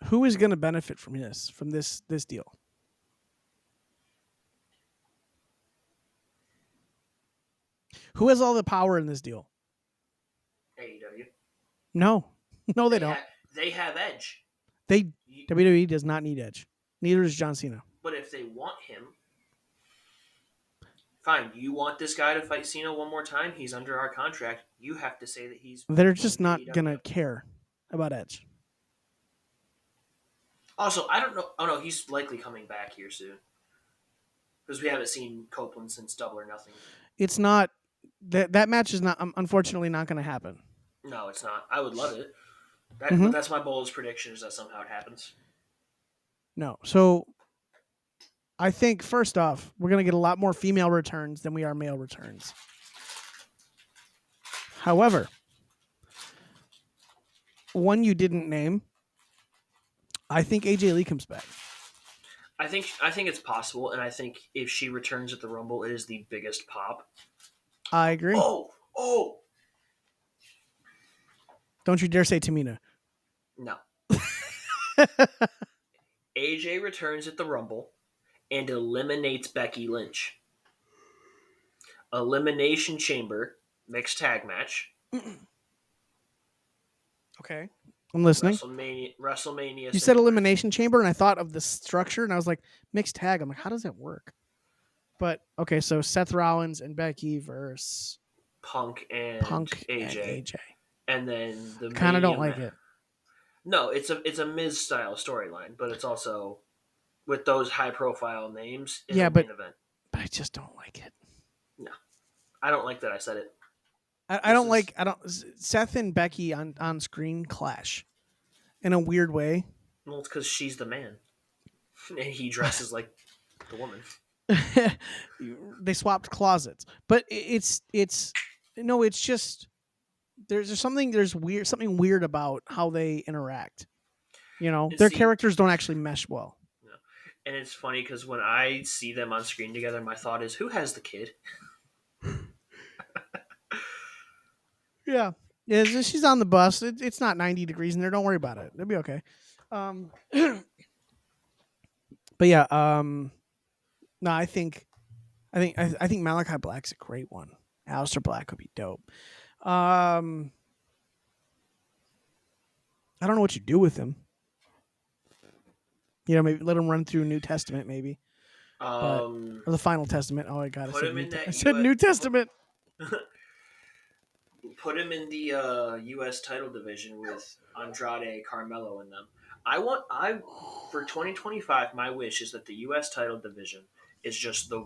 Who is going to benefit from this deal? Who has all the power in this deal? AEW. No. No, they don't. They have Edge. WWE does not need Edge. Neither does John Cena. But if they want him, fine. You want this guy to fight Cena one more time? He's under our contract. You have to say that he's. They're just not going to care about Edge. Also, I don't know. Oh, no, he's likely coming back here soon. Because we haven't seen Copeland since Double or Nothing. It's not. That match is not, unfortunately, not going to happen. No, it's not. I would love it. But that's my boldest prediction, is that somehow it happens. No. So, I think, first off, we're going to get a lot more female returns than we are male returns. However, one you didn't name, I think AJ Lee comes back. I think it's possible, and I think if she returns at the Rumble, it is the biggest pop. I agree. Oh! Don't you dare say Tamina. No. AJ returns at the Rumble and eliminates Becky Lynch. Elimination Chamber, mixed tag match. Okay. I'm listening. WrestleMania. You said Elimination Chamber, and I thought of the structure, and I was like, mixed tag. I'm like, how does that work? But, okay, so Seth Rollins and Becky versus Punk and AJ. And then the kind of don't like it. No, it's a Miz style storyline, but it's also with those high profile names. Yeah, but I just don't like it. No, I don't like that. I said it. I don't like Seth and Becky on screen clash in a weird way. Well, it's because she's the man, and he dresses like the woman. They swapped closets, but it's just there's something weird about how they interact. Their characters don't actually mesh well. No. And it's funny because when I see them on screen together, my thought is, who has the kid? Yeah, she's on the bus. It's not 90 degrees in there. Don't worry about it. It'll be okay. But yeah, no, I think Malachi Black's a great one. Aleister Black would be dope. I don't know what you do with him. Maybe let him run through New Testament, maybe. Or the Final Testament. Oh, I got it. I said New Testament. Put him in the U.S. title division with Andrade, Carmelo, and them. For 2025, my wish is that the U.S. title division is just the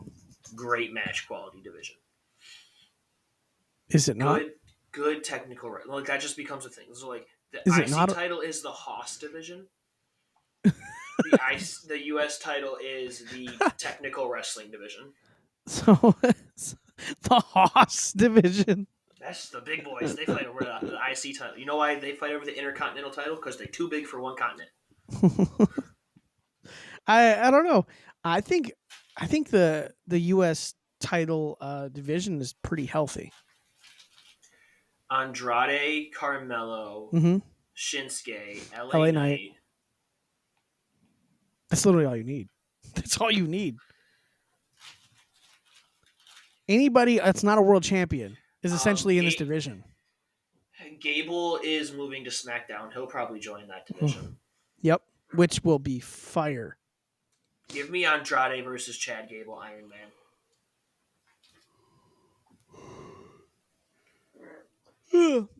great match quality division. Is it not? Good technical. Like that just becomes a thing. So like the IC title is the Haas division. The U.S. title is the technical wrestling division. So the Haas division. That's the big boys. They fight over the IC title. You know why they fight over the Intercontinental title? Because they're too big for one continent. I don't know. I think the US title division is pretty healthy. Andrade, Carmelo, Mm-hmm. Shinsuke, LA LA Knight. Knight. That's literally all you need. That's all you need. Anybody that's not a world champion is essentially in this division. Gable is moving to SmackDown. He'll probably join that division. Yep, which will be fire. Give me Andrade versus Chad Gable, Iron Man.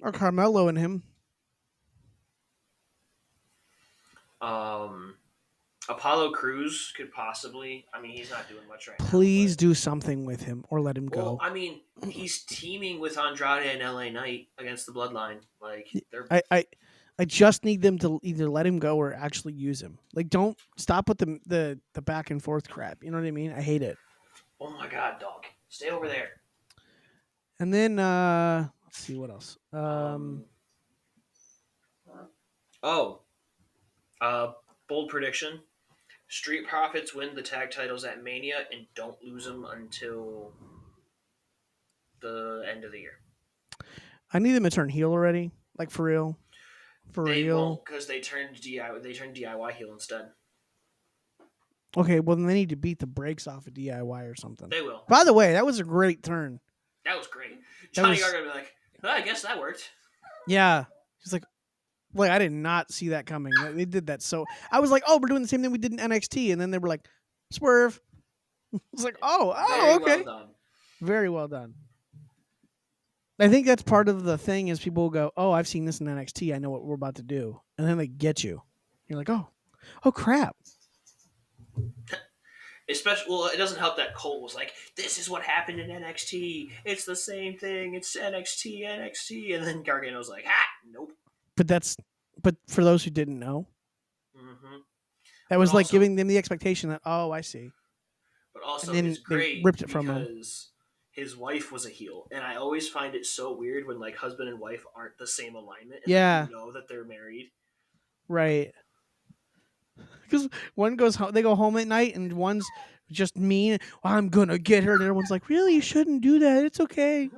Or Carmelo and him. Apollo Crews could possibly. I mean, he's not doing much right now. Please do something with him or let him go. Well, I mean, he's teaming with Andrade and LA Knight against the Bloodline. Like, they're. I just need them to either let him go or actually use him. Like, don't stop with the back and forth crap. You know what I mean? I hate it. Oh my god, dog! Stay over there. And then let's see what else. Bold prediction: Street Profits win the tag titles at Mania and don't lose them until the end of the year. I need them to turn heel already, like for real. They won't because they turned DIY heel instead. Okay, well then they need to beat the brakes off of DIY or something. They will. By the way, that was a great turn. That was great. Johnny Gargano would be like, well, I guess that worked. Yeah. He's like, I did not see that coming. They did that. So I was like, oh, we're doing the same thing we did in NXT. And then they were like, swerve. I was like, okay. Well done. Very well done. I think that's part of the thing is people will go, oh, I've seen this in NXT. I know what we're about to do. And then they get you. You're like, oh crap. Especially, well, it doesn't help that Cole was like, this is what happened in NXT. It's the same thing. It's NXT. And then Gargano's like, nope. But for those who didn't know, that was like giving them the expectation that, oh, I see. But also, and then it's great ripped it from him. Because his wife was a heel. And I always find it so weird when like husband and wife aren't the same alignment. And yeah. you know that they're married. Right. Because one goes home, they go home at night, and one's just mean. Oh, I'm gonna get her, and everyone's like, "Really? You shouldn't do that. It's okay."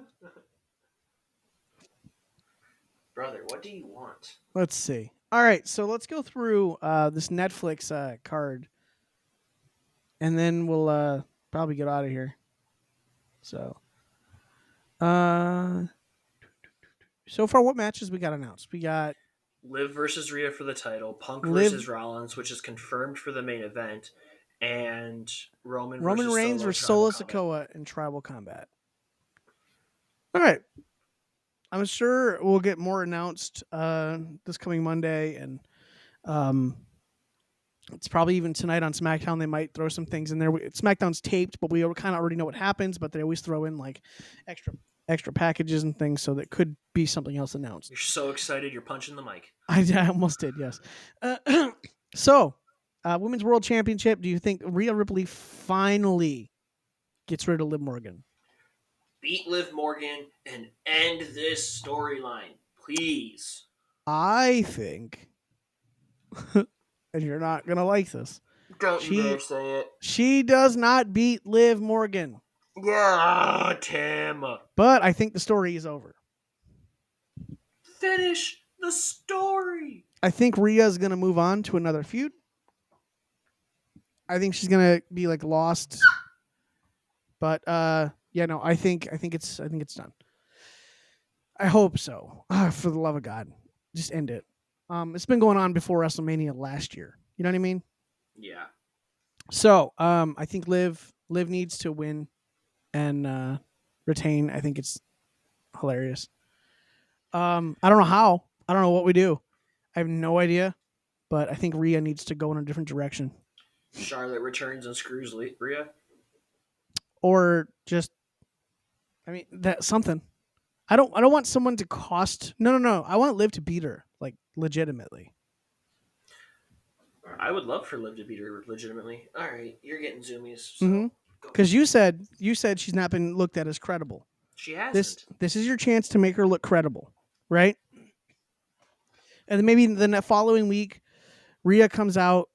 Brother, what do you want? Let's see. All right, so let's go through this Netflix card, and then we'll probably get out of here. So, so far, what matches we got announced? We got Liv versus Rhea for the title, Punk versus Rollins, which is confirmed for the main event, and Roman Reigns versus Solo Sikoa in Tribal Combat. All right. I'm sure we'll get more announced this coming Monday, and it's probably even tonight on SmackDown. They might throw some things in there. SmackDown's taped, but we kind of already know what happens, but they always throw in like extra packages and things, so that could be something else announced. You're so excited you're punching the mic. I almost did, yes. So, Women's World Championship, do you think Rhea Ripley finally gets rid of Liv Morgan? Beat Liv Morgan and end this storyline, please. I think, and you're not going to like this. Don't you dare say it. She does not beat Liv Morgan. Yeah, Tim. But I think the story is over. Finish the story. I think Rhea's going to move on to another feud. I think she's going to be like lost. But yeah, no, I think it's done. I hope so. For the love of God, just end it. It's been going on before WrestleMania last year. You know what I mean? Yeah. So, I think Liv needs to win and retain. I think it's hilarious. I don't know how. I don't know what we do. I have no idea. But I think Rhea needs to go in a different direction. Charlotte returns and screws Rhea. Or just, I mean, that something. I don't want someone to cost. No. I want Liv to beat her, like legitimately. I would love for Liv to beat her legitimately. All right, you're getting zoomies. So go Because you said she's not been looked at as credible. She hasn't. This is your chance to make her look credible, right? And then maybe the following week, Rhea comes out,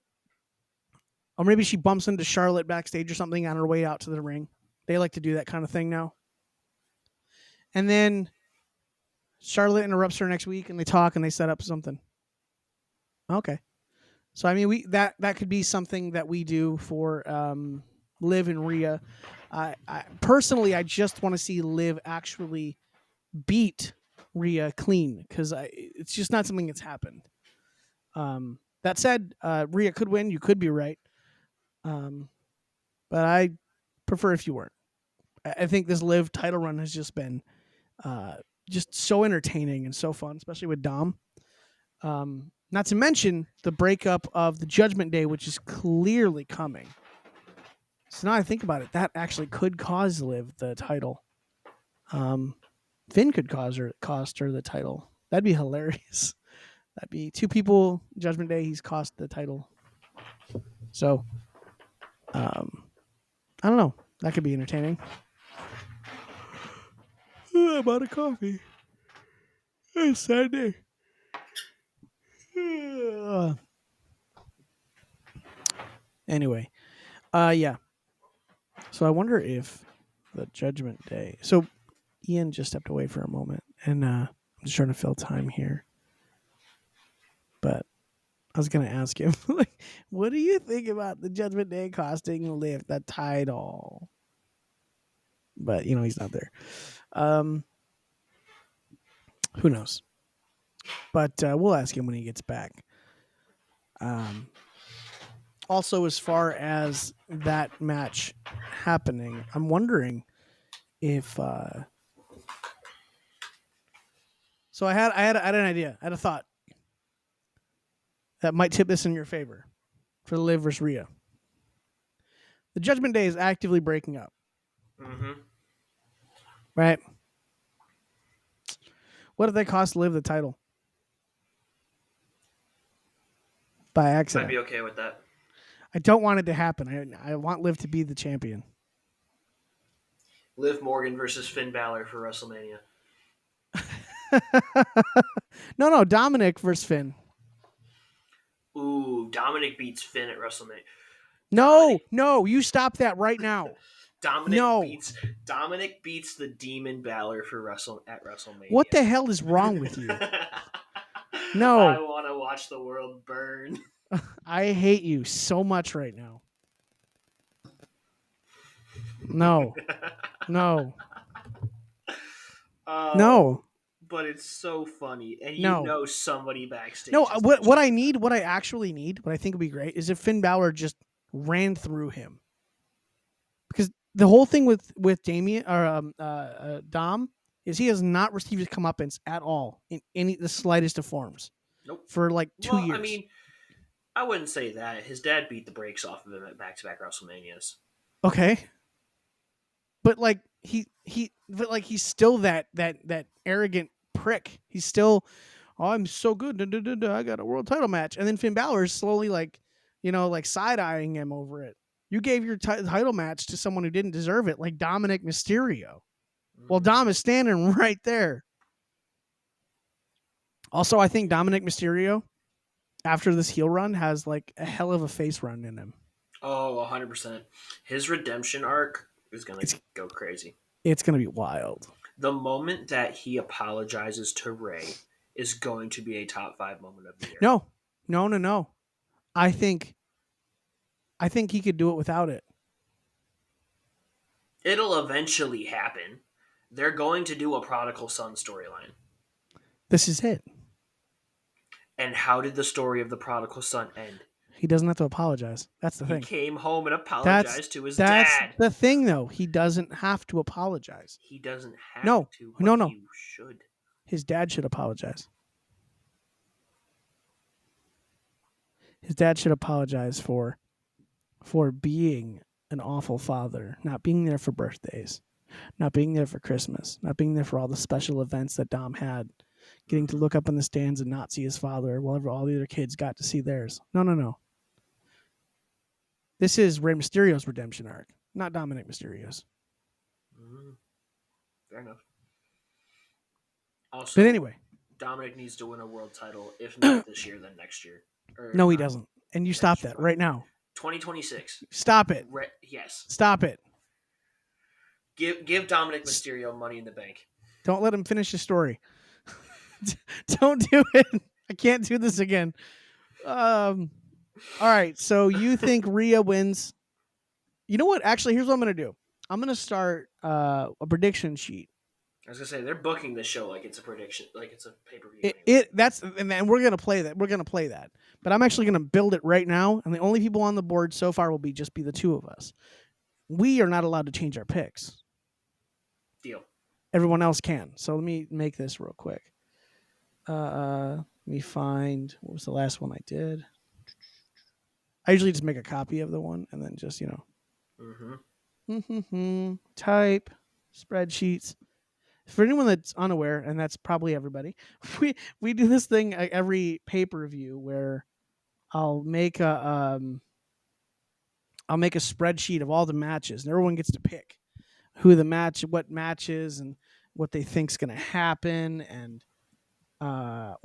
or maybe she bumps into Charlotte backstage or something on her way out to the ring. They like to do that kind of thing now. And then Charlotte interrupts her next week, and they talk and they set up something. Okay, so I mean, that could be something that we do for Liv and Rhea. I personally, I just want to see Liv actually beat Rhea clean, because it's just not something that's happened. That said, Rhea could win. You could be right, but I prefer if you weren't. I think this Liv title run has just been just so entertaining and so fun, especially with Dom. Not to mention the breakup of the Judgment Day, which is clearly coming. So now I think about it, that actually could cause Liv the title. Finn could cost her the title. That'd be hilarious. That'd be two people, Judgment Day, he's cost the title. So, I don't know. That could be entertaining. I'm out of coffee. It's Sunday. Anyway, yeah. So I wonder if the Judgment Day. So Ian just stepped away for a moment, and I'm just trying to fill time here. But I was gonna ask him, like, what do you think about the Judgment Day costing Liv the title? But he's not there. Who knows? But we'll ask him when he gets back. Also, as far as that match happening, I'm wondering if. So I had an idea. I had a thought that might tip this in your favor for Liv versus Rhea. The Judgment Day is actively breaking up. Mm-hmm. Right? What if they cost Liv the title? By accident. I'd be okay with that. I don't want it to happen. I want Liv to be the champion. Liv Morgan versus Finn Balor for WrestleMania. No, Dominic versus Finn. Ooh, Dominic beats Finn at WrestleMania. No, you stop that right now. Dominic beats the Demon Balor for at WrestleMania. What the hell is wrong with you? No. I want to watch the world burn. I hate you so much right now. No. No. No. But it's so funny, and somebody backstage. No, what I actually need, what I think would be great, is if Finn Balor just ran through him. Because the whole thing with Damien or Dom is he has not received his comeuppance at all in the slightest of forms. Nope. For like 2 years. I mean, I wouldn't say that. His dad beat the brakes off of him at back-to-back WrestleManias. Okay. But like he's still that arrogant prick. He's still, I'm so good. I got a world title match. And then Finn Balor is slowly like side-eyeing him over it. You gave your title match to someone who didn't deserve it, like Dominic Mysterio. Well, Dom is standing right there. Also, I think Dominic Mysterio, after this heel run, has like a hell of a face run in him. Oh, 100%. His redemption arc is going to go crazy. It's going to be wild. The moment that he apologizes to Rey is going to be a top 5 moment of the year. No. I think he could do it without it. It'll eventually happen. They're going to do a prodigal son storyline. This is it. And how did the story of the prodigal son end? He doesn't have to apologize. That's the thing. He came home and apologized to his dad. That's the thing, though. He doesn't have to apologize. He doesn't have to. No. He should. His dad should apologize. His dad should apologize for being an awful father, not being there for birthdays, not being there for Christmas, not being there for all the special events that Dom had, getting to look up in the stands and not see his father while all the other kids got to see theirs. No. This is Rey Mysterio's redemption arc. not Dominic Mysterio's. Fair enough. Also, But anyway, Dominic needs to win a world title. If not this year, then next year. Or no, he doesn't. And you stop that right now. 2026. Stop it. Yes. Stop it. Give Dominic Mysterio Money in the Bank. Don't let him finish his story. Don't do it. I can't do this again. All right. So you think Rhea wins? You know what? Actually, here's what I'm going to do. I'm going to start a prediction sheet. I was gonna say they're booking this show like it's a prediction, like it's a pay-per-view. And we're gonna play that. We're gonna play that. But I'm actually gonna build it right now, and the only people on the board so far will be the two of us. We are not allowed to change our picks. Deal. Everyone else can. So let me make this real quick. Let me find what was the last one I did. I usually just make a copy of the one and then just type spreadsheets. For anyone that's unaware, and that's probably everybody, we do this thing every pay-per-view where I'll make a spreadsheet of all the matches, and everyone gets to pick what matches, and what they think's going to happen. And I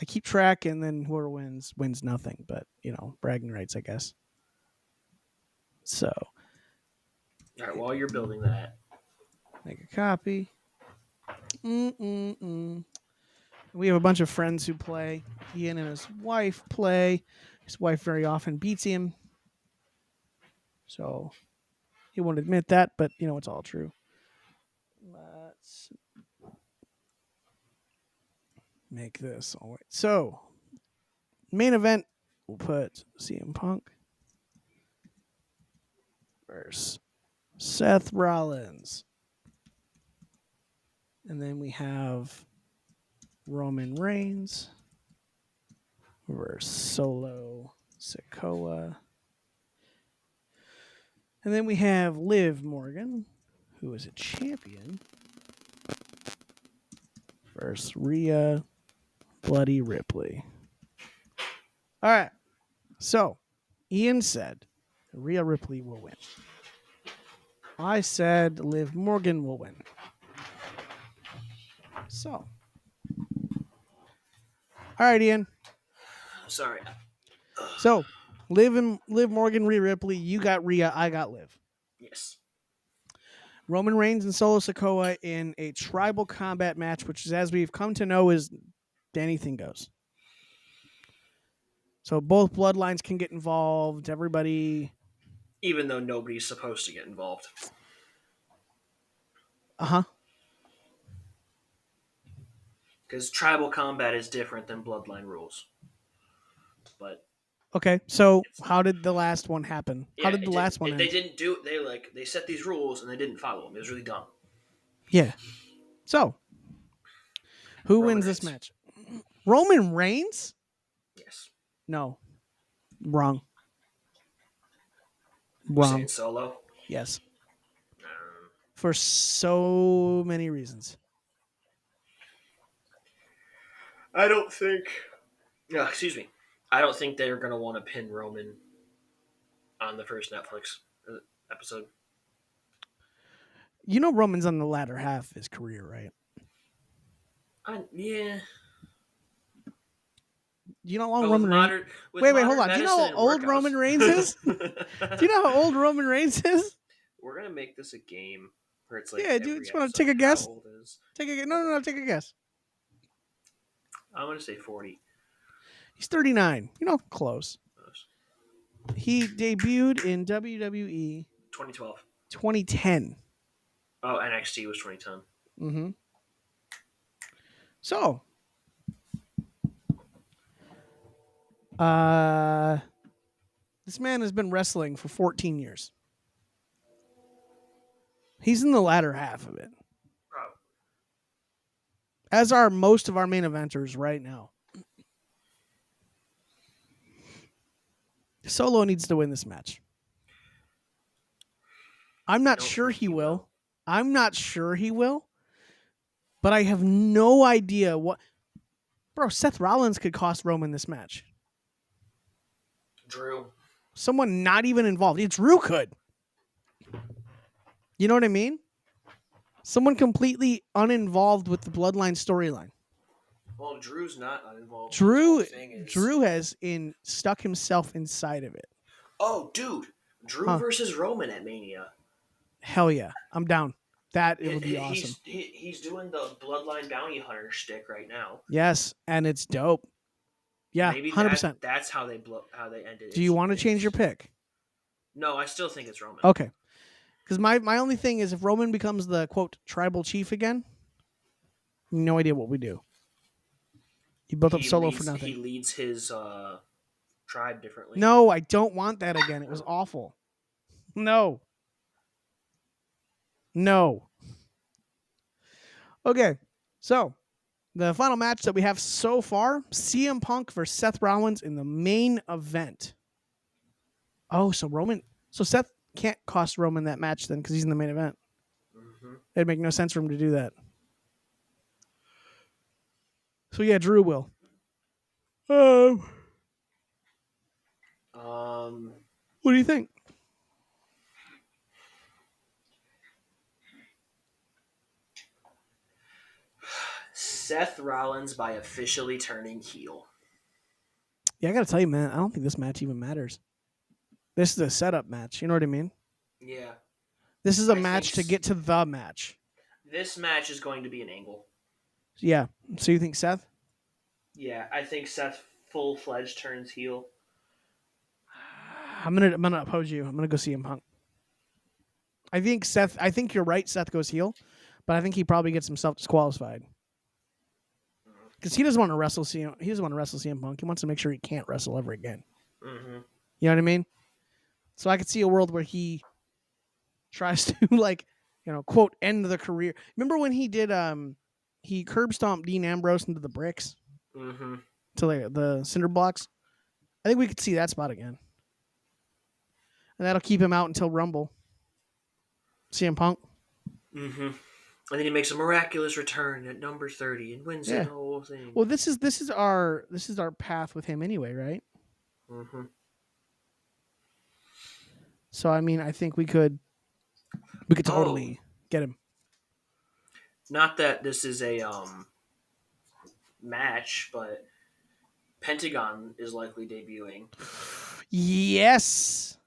keep track, and then whoever wins nothing, but bragging rights, I guess. So. All right, while you're building that, make a copy. We have a bunch of friends who play. Ian and his wife play. His wife very often beats him. So he won't admit that, but it's all true. Let's make this. All right. So main event, we'll put CM Punk versus Seth Rollins. And then we have Roman Reigns versus Solo Sikoa. And then we have Liv Morgan, who is a champion, versus Rhea Bloody Ripley. All right. So, Ian said Rhea Ripley will win. I said Liv Morgan will win. So. All right, Ian. Sorry. So, Liv Morgan, Rhea Ripley. You got Rhea. I got Liv. Yes. Roman Reigns and Solo Sikoa in a tribal combat match, which is, as we've come to know, is anything goes. So both bloodlines can get involved. Everybody... Even though nobody's supposed to get involved. Because tribal combat is different than bloodline rules. But okay, so how did the last one happen? Yeah, how did the last one end? They didn't do it. They set these rules and they didn't follow them. It was really dumb. Yeah. So, who wins this match? Roman Reigns? Yes. No. Wrong. Saying Solo? Yes. For so many reasons. I don't think... excuse me. I don't think they're going to want to pin Roman on the first Netflix episode. Roman's on the latter half of his career, right? Yeah. You know how long Roman Reigns... Wait, hold on. Do you know how old Roman Reigns is? Do you know how old Roman Reigns is? We're going to make this a game where it's like... Yeah, do you just want to take a guess? Take a guess. No, take a guess. I'm going to say 40. He's 39. Close. He debuted in WWE 2012. 2010. Oh, NXT was 2010. Mm-hmm. So, this man has been wrestling for 14 years. He's in the latter half of it. Probably. As are most of our main eventers right now. Solo needs to win this match. I'm not sure he will. I'm not sure he will. But I have no idea what... Bro, Seth Rollins could cost Roman this match. Drew. Someone not even involved. Drew could. You know what I mean? Someone completely uninvolved with the Bloodline storyline. Well, Drew's not uninvolved. His Drew whole thing is... Drew has stuck himself inside of it. Oh, dude. Drew versus Roman at Mania. Hell yeah. I'm down. That it would be awesome. He's doing the Bloodline Bounty Hunter shtick right now. Yes, and it's dope. Yeah, maybe 100%. That's how they ended it. Do you want to change your pick? No, I still think it's Roman. Okay. Because my only thing is if Roman becomes the, quote, tribal chief again, no idea what we do. He built up Solo for nothing. He leads his tribe differently. No, I don't want that again. It was awful. No. Okay, so the final match that we have so far, CM Punk versus Seth Rollins in the main event. Oh, so Seth can't cost Roman that match then because he's in the main event. Mm-hmm. It'd make no sense for him to do that. So yeah, Drew will. What do you think? Seth Rollins by officially turning heel. Yeah, I gotta tell you, man, I don't think this match even matters. This is a setup match. You know what I mean? Yeah. This is a match to get to the match. This match is going to be an angle. Yeah. So you think Seth? Yeah, I think Seth full-fledged turns heel. I'm gonna oppose you. I'm gonna go CM Punk. I think you're right. Seth goes heel, but I think he probably gets himself disqualified because he doesn't want to wrestle CM. He doesn't want to wrestle CM Punk. He wants to make sure he can't wrestle ever again. Mm-hmm. You know what I mean? So I could see a world where he tries to quote end the career. Remember when he did he curb stomped Dean Ambrose into the bricks, to the cinder blocks? I think we could see that spot again. And that'll keep him out until Rumble. CM Punk. Mm-hmm. And then he makes a miraculous return at number 30 and wins the whole thing. Well, this is our path with him anyway, right? Mm-hmm. So I mean, I think we could totally get him. Not that this is a match, but Pentagon is likely debuting. Yes,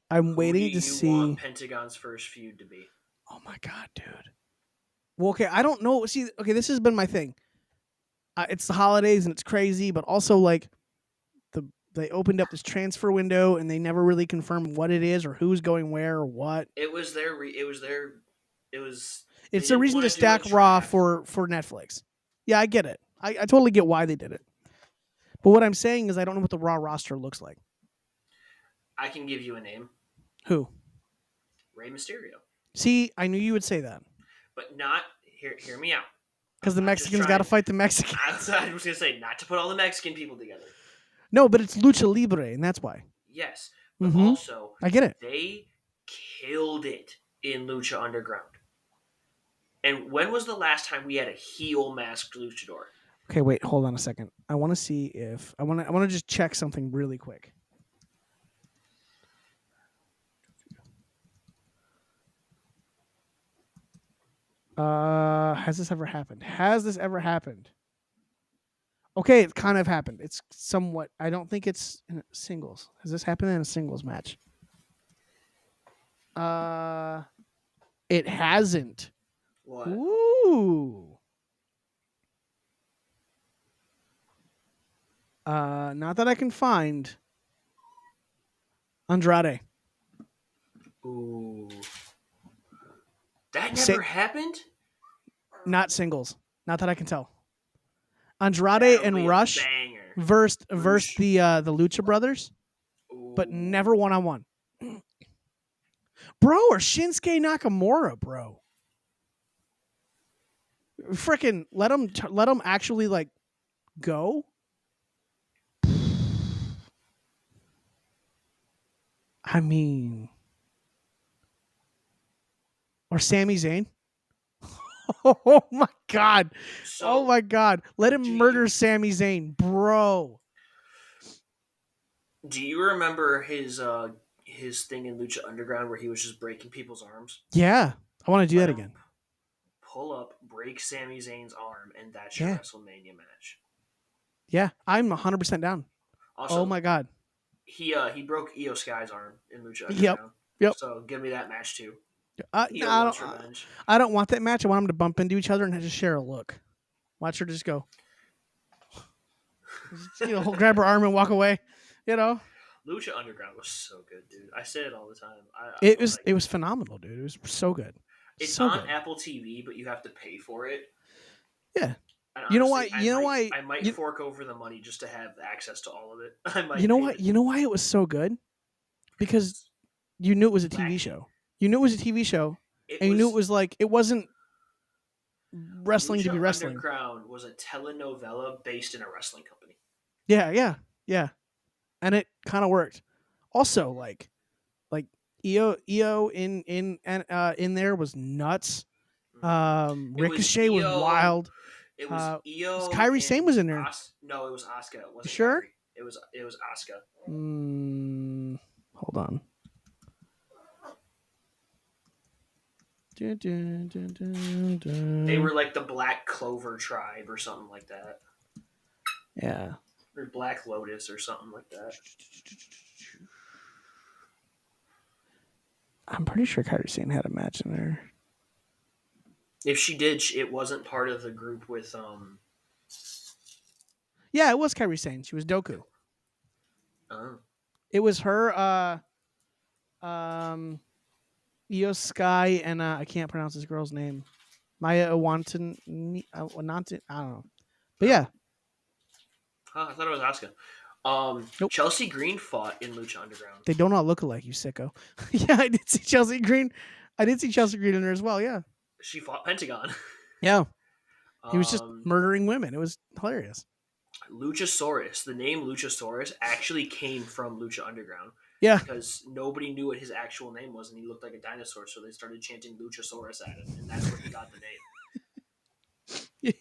I'm waiting to see. Who do you want Pentagon's first feud to be? Oh my god, dude. Well, okay, I don't know. See, okay, this has been my thing. It's the holidays and it's crazy, but also they opened up this transfer window and they never really confirmed what it is or who's going where or what. It's a reason to stack Raw for Netflix. Yeah, I get it. I totally get why they did it. But what I'm saying is I don't know what the Raw roster looks like. I can give you a name. Who? Rey Mysterio. See, I knew you would say that. But not, hear me out. Because the Mexicans got to fight the Mexicans. I was going to say, not to put all the Mexican people together. No, but it's Lucha Libre, and that's why. Yes. But also, I get it. They killed it in Lucha Underground. And when was the last time we had a heel masked luchador? Okay, wait, hold on a second. I want to see if I want to just check something really quick. Has this ever happened? Okay, it kind of happened. It's somewhat. I don't think it's in singles. Has this happened in a singles match? It hasn't. What? Ooh. Not that I can find. Andrade. Ooh. That never happened? Not singles. Not that I can tell. Andrade and Rush versus the Lucha Brothers, but never one-on-one. Bro, or Shinsuke Nakamura, bro. Frickin' let them actually go. I mean, or Sami Zayn. Oh my god! Oh my god! Let him murder Sami Zayn, bro. Do you remember his thing in Lucha Underground where he was just breaking people's arms? Yeah, I want to do Let that him again. pull up, break Sami Zayn's arm, and that's your Yeah, WrestleMania match. yeah, I'm 100% down. Oh Also, my god. he broke Io Sky's arm in Lucha Yep, Underground. yep. So give me that match too. No, Io wants revenge. I don't want that match. I want them to bump into each other and just share a look. Watch her just go, grab her arm and walk away. You know, Lucha Underground was so good, dude. I say it all the time. it was phenomenal, dude. It was so good, It's so on good. Apple TV, but you have to pay for it. Yeah. And You know why? honestly, You know why? I might fork over the money just to have access to all of it. I You might know pay what? You know why it was so good? Because you knew it was a TV wacky. show. You knew it was a TV show, It and you knew it was was like it wasn't wrestling to be Lucha wrestling. Underground was a telenovela based in a wrestling company. Yeah, yeah, yeah, and it kind of worked. Also, like EO in there was nuts. It was Ricochet was Io. wild. It was Io Kyrie Sane and was in there. No, it was Asuka. It You wasn't sure? Kyrie. It was Asuka. Hold on. They were like the Black Clover tribe or something like that, Yeah. or Black Lotus or something like that. I'm pretty sure Kyrie Sane had a match in there. If she did, it wasn't part of the group with Yeah, it was Kyrie Sane. She was Doku. Oh. It was her, Io Sky, and I can't pronounce this girl's name. Maya Awantan, I don't know. But yeah. Huh, I thought it was Asuka. Nope. Chelsea Green fought in Lucha Underground. They do not look alike, you sicko. Yeah, I did see Chelsea Green. I did see Chelsea Green in there as well, yeah. She fought Pentagon. Yeah. He was just murdering women. It was hilarious. Luchasaurus. The name Luchasaurus actually came from Lucha Underground. Yeah. Because nobody knew what his actual name was, and he looked like a dinosaur, so they started chanting Luchasaurus at him, and that's where he got the name.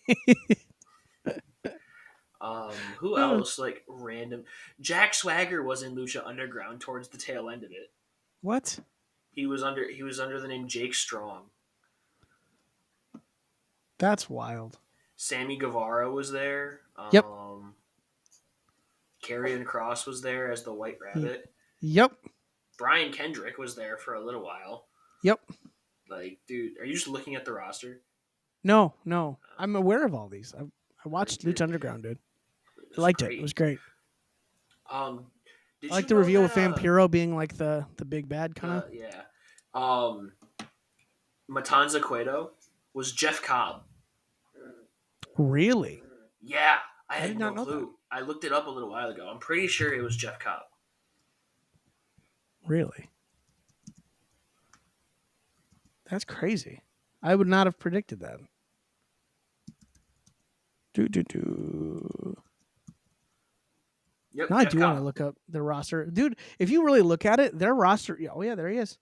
Who else? Like random. Jack Swagger was in Lucha Underground towards the tail end of it. What? He was under the name Jake Strong. That's wild. Sammy Guevara was there. Yep. Karrion Kross was there as the White Rabbit. Yep. Brian Kendrick was there for a little while. Yep. Like, dude, are you just looking at the roster? No. I'm aware of all these. I watched Lucha Underground, dude. I liked it. It was great. I like the reveal of Vampiro being like the big bad kind of. Yeah. Matanza Cueto was Jeff Cobb. Really? Yeah. I had did no not know clue. that. I looked it up a little while ago. I'm pretty sure it was Jeff Cobb. Really? That's crazy. I would not have predicted that. Yep, now I do want to look up their roster. Dude, if you really look at it, their roster... Oh, yeah, there he is.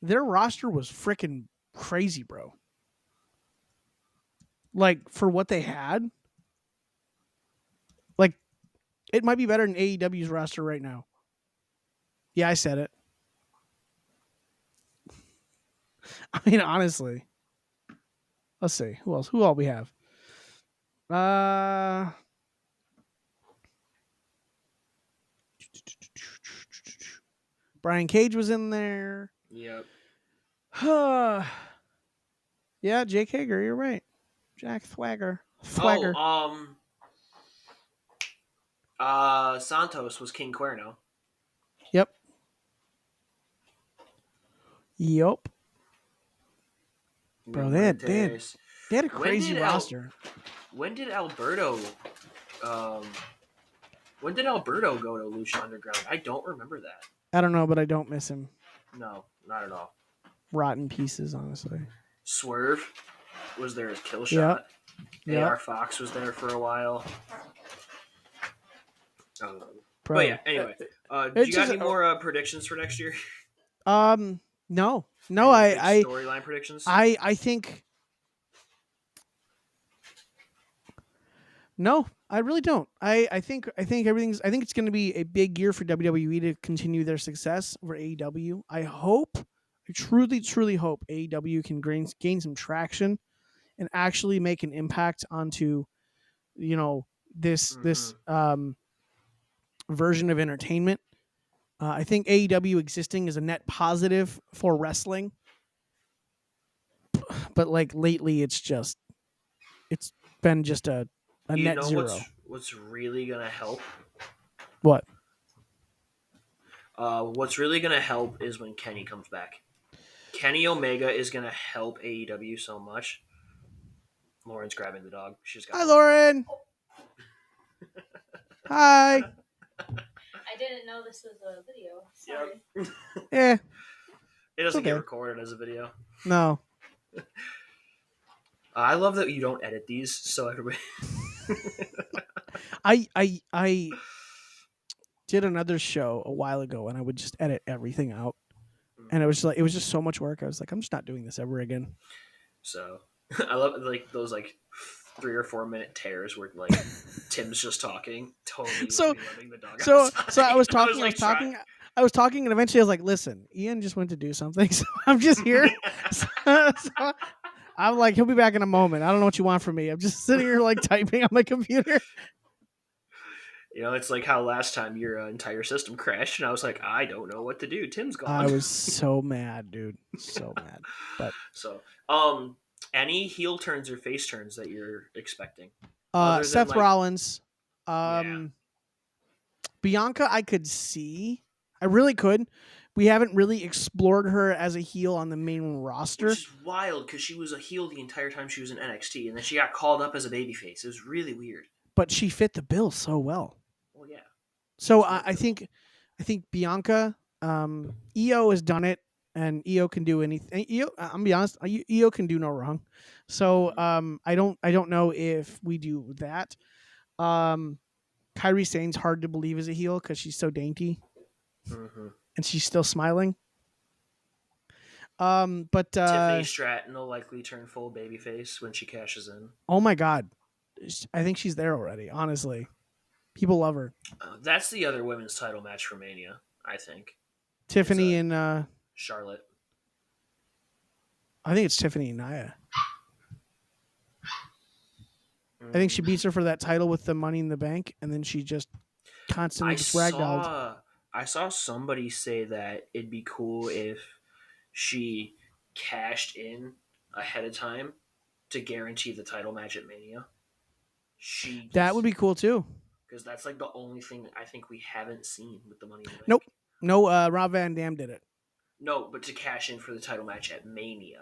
Their roster was freaking crazy, bro. Like, for what they had... Like, it might be better than AEW's roster right now. Yeah, I said it. I mean, honestly. Let's see. Who else? Who all we have? Brian Cage was in there. Yep. Yeah, Jake Hager, you're right. Jack Swagger. Santos was King Cuerno. Yep. Bro, they had a crazy roster. When did Alberto go to Lucha Underground? I don't remember that. I don't know, but I don't miss him. No, not at all. Rotten pieces, honestly. Swerve was there as Killshot. Yep. AR Fox was there for a while. Bro, but yeah, anyway. Do you got any more predictions for next year? No. Storyline predictions? I think No, I really don't. I think it's going to be a big year for WWE to continue their success over AEW. I truly hope AEW can gain some traction and actually make an impact onto you know this Mm-hmm. version of entertainment. I think AEW existing is a net positive for wrestling, but like lately, it's been just a You net know zero. what's really gonna help? What? What's really gonna help is when Kenny comes back. Kenny Omega is gonna help AEW so much. Lauren's grabbing the dog. She's got Hi, him. Lauren. Hi. I didn't know this was a video. Sorry. Yep. Yeah, It it's doesn't get okay. recorded as a video. No. I love that you don't edit these, so everybody. I did another show a while ago, and I would just edit everything out, and it was just so much work. I was like, I'm just not doing this ever again. So I love like those like 3 or 4 minute tears where like Tim's just talking, totally So- letting the dog So outside. I was talking, like, try- I was talking, and eventually I was like, listen, Ian just went to do something, so I'm just here. So I'm like, he'll be back in a moment. I don't know what you want from me. I'm just sitting here like typing on my computer. You know, it's like how last time your entire system crashed, and I was like, I don't know what to do. Tim's gone. I was so mad, dude. So mad. But So, any heel turns or face turns that you're expecting? Other than, Seth like- Rollins, Yeah. Bianca, I could see. I really could. We haven't really explored her as a heel on the main roster. Which is wild because she was a heel the entire time she was in NXT, and then she got called up as a babyface. It was really weird. But she fit the bill so well. Well, yeah. So I think Bianca, Io has done it, and Io can do anything. Io, I'm gonna be honest, Io can do no wrong. So I don't know if we do that. Kyrie Sane's hard to believe as a heel because she's so dainty Mm-hmm. and she's still smiling. But Tiffany Stratton will likely turn full babyface when she cashes in. oh my god, I think she's there already. Honestly, people love her. That's the other women's title match for Mania, I think. Tiffany and Charlotte. I think it's Tiffany and Nia. I think she beats her for that title with the Money in the Bank, and then she just constantly gets ragdolled. I saw somebody say that it'd be cool if she cashed in ahead of time to guarantee the title match at Mania. That would be cool too. because that's like the only thing I think we haven't seen with the Money in the Bank. Nope. No, Rob Van Dam did it. No, but to cash in for the title match at Mania.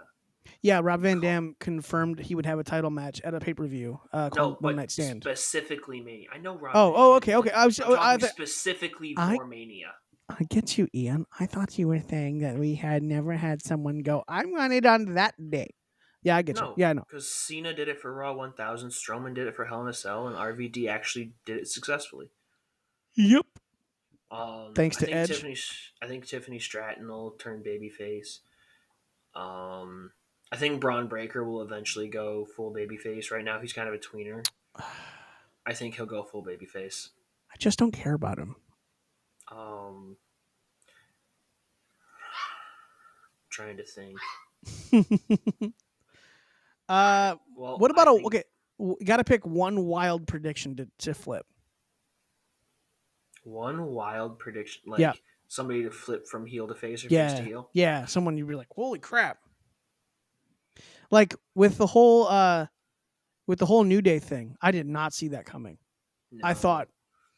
Yeah, Rob Van Dam confirmed he would have a title match at a pay-per-view No, called One but Night Stand. specifically Mania. I know Rob. Oh, Van Dam okay. did it. I'm talking I specifically I- for Mania. I get you, Ian. I thought you were saying that we had never had someone go, I want it on that day. Yeah, I get you. No, Yeah, I know. because Cena did it for Raw 1000, Strowman did it for Hell in a Cell, and RVD actually did it successfully. Yep. Thanks I to think Edge. I think Tiffany Stratton will turn babyface. I think Braun Breaker will eventually go full babyface. Right now, he's kind of a tweener. I think he'll go full babyface. I just don't care about him. Trying to think. What Well, about I think okay? You got to pick one wild prediction to flip. one wild prediction? Like Yeah. somebody to flip from heel to face or face to Yeah, heel? yeah. Someone you'd be like, holy crap! Like with the whole New Day thing, I did not see that coming. I No. thought,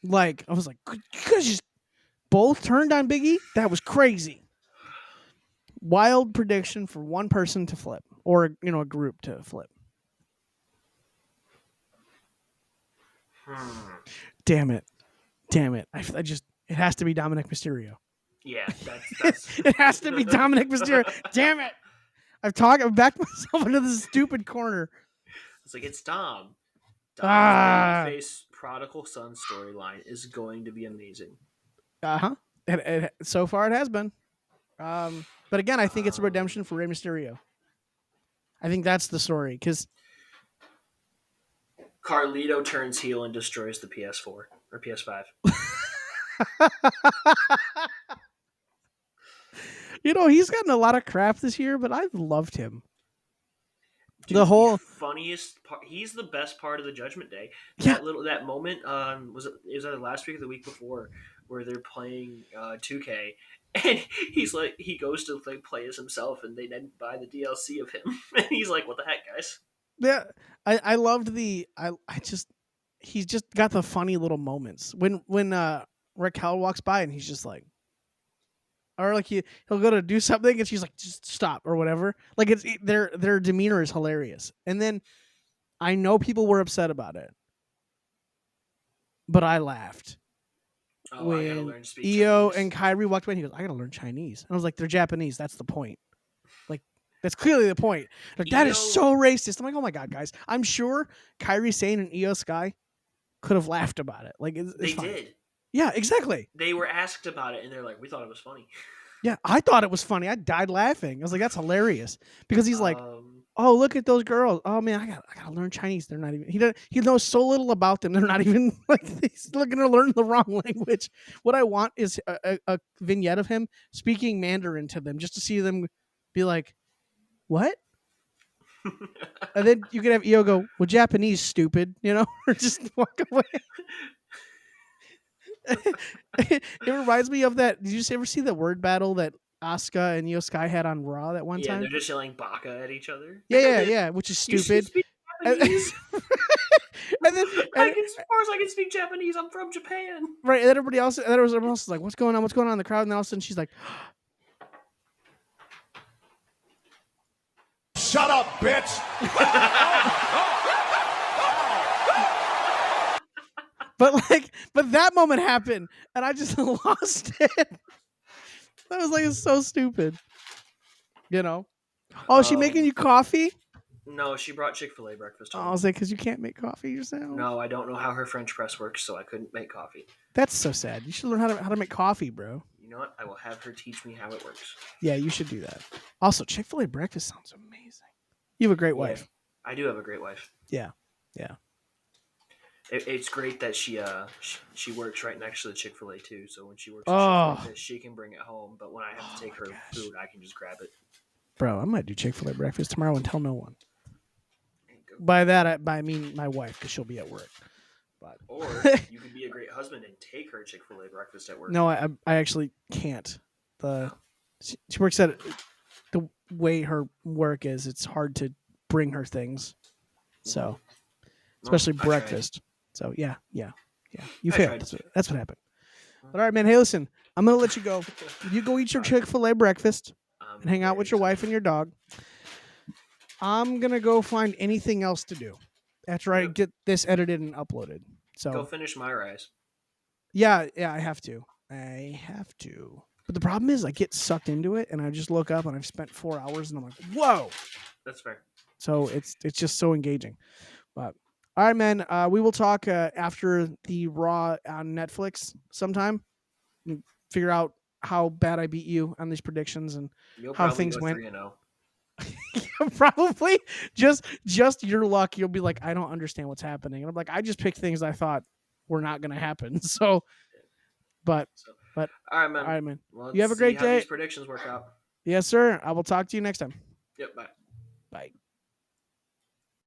like, I was like, you guys just both turned on Big E. That was crazy. Wild prediction for one person to flip, or a group to flip. Damn it! I just it has to be Dominic Mysterio. Yeah, that's It has to be Dominic Mysterio. Damn it! I've backed myself into this stupid corner. It's like it's Dom. Ah. Dom's face prodigal son storyline is going to be amazing. Uh-huh. So far it has been. But again, I think it's a redemption for Rey Mysterio. I think that's the story because Carlito turns heel and destroys the PS4 or PS5. He's gotten a lot of crap this year, but I've loved him. Dude, The whole funniest part. He's the best part of the Judgment Day. Yeah. That moment. Was it last week or the week before where they're playing 2K, and he goes to play as himself, and they didn't buy the DLC of him, and he's like, "What the heck, guys?" Yeah, I loved he's just got the funny little moments when Raquel walks by and he's just like, or like he'll go to do something and she's like, just stop or whatever. Like their demeanor is hilarious. And then I know people were upset about it, but I laughed I gotta when learn to speak Io Chinese. and Kyrie walked away. And he goes, I gotta learn Chinese. And I was like, they're Japanese. That's the point. Like that's clearly the point. Like that is Io- so racist. I'm like, oh my god, guys. I'm sure Kyrie Sane and Io Sky could have laughed about it. Like it's They fine. did. Yeah, exactly. They were asked about it, and they're like, "We thought it was funny." Yeah, I thought it was funny. I died laughing. I was like, that's hilarious because he's like, Um, oh, look at those girls. Oh man, I gotta learn Chinese. They're not even. He knows so little about them. They're not even like he's looking to learn the wrong language. What I want is a vignette of him speaking Mandarin to them, just to see them be like, what? And then you could have Io go, well, Japanese, stupid, or just walk away. It reminds me of that. Did you ever see the word battle that Asuka and Io Sky had on Raw that one yeah, time? they're just yelling "baka" at each other. Yeah, which is You stupid. speak And, Japanese? and then, As far as I can speak Japanese, I'm from Japan. right, and then everybody else, is like, "What's going on? What's going on in the crowd?" And then all of a sudden, she's like, Shut up, bitch! but that moment happened, and I just lost it. That was like so stupid. Oh, is she making you coffee? No, she brought Chick-fil-A breakfast Oh, I home. was like, because you can't make coffee yourself. No, I don't know how her French press works, so I couldn't make coffee. That's so sad. You should learn how to make coffee, bro. You know what? I will have her teach me how it works. Yeah, you should do that. Also, Chick-fil-A breakfast sounds amazing. You have a great wife. I do have a great wife. Yeah. It's great that she works right next to the Chick-fil-A too. So when she works, Oh. she can bring it home. But when I have to take her food, I can just grab it. Bro, I might do Chick-fil-A breakfast tomorrow and tell no one. And go. By that, I mean my wife, because she'll be at work. But Or you could be a great husband and take her Chick-fil-A breakfast at work. no, I actually can't. She works at the way her work is. It's hard to bring her things. So, Well, especially I tried. breakfast. So yeah. You I failed. tried. That's what happened. But all right, man. Hey, listen, I'm gonna let you go. You go eat your Chick-fil-A breakfast and hang out with your wife and your dog. I'm gonna go find anything else to do after I Yep. get this edited and uploaded. So Go finish My Rise. yeah, I have to. But the problem is, I get sucked into it, and I just look up, and I've spent 4 hours, and I'm like, whoa. That's fair. So it's just so engaging. But all right, man. We will talk after the Raw on Netflix sometime. And figure out how bad I beat you on these predictions and You'll how probably things go went. 3-0. Probably just your luck. You'll be like, I don't understand what's happening, and I'm like, I just picked things I thought were not going to happen. So, but All right, man. all right, man. Well, You have a let's great see how day. These predictions work out. Yes, sir. I will talk to you next time. Yep. Bye. Bye.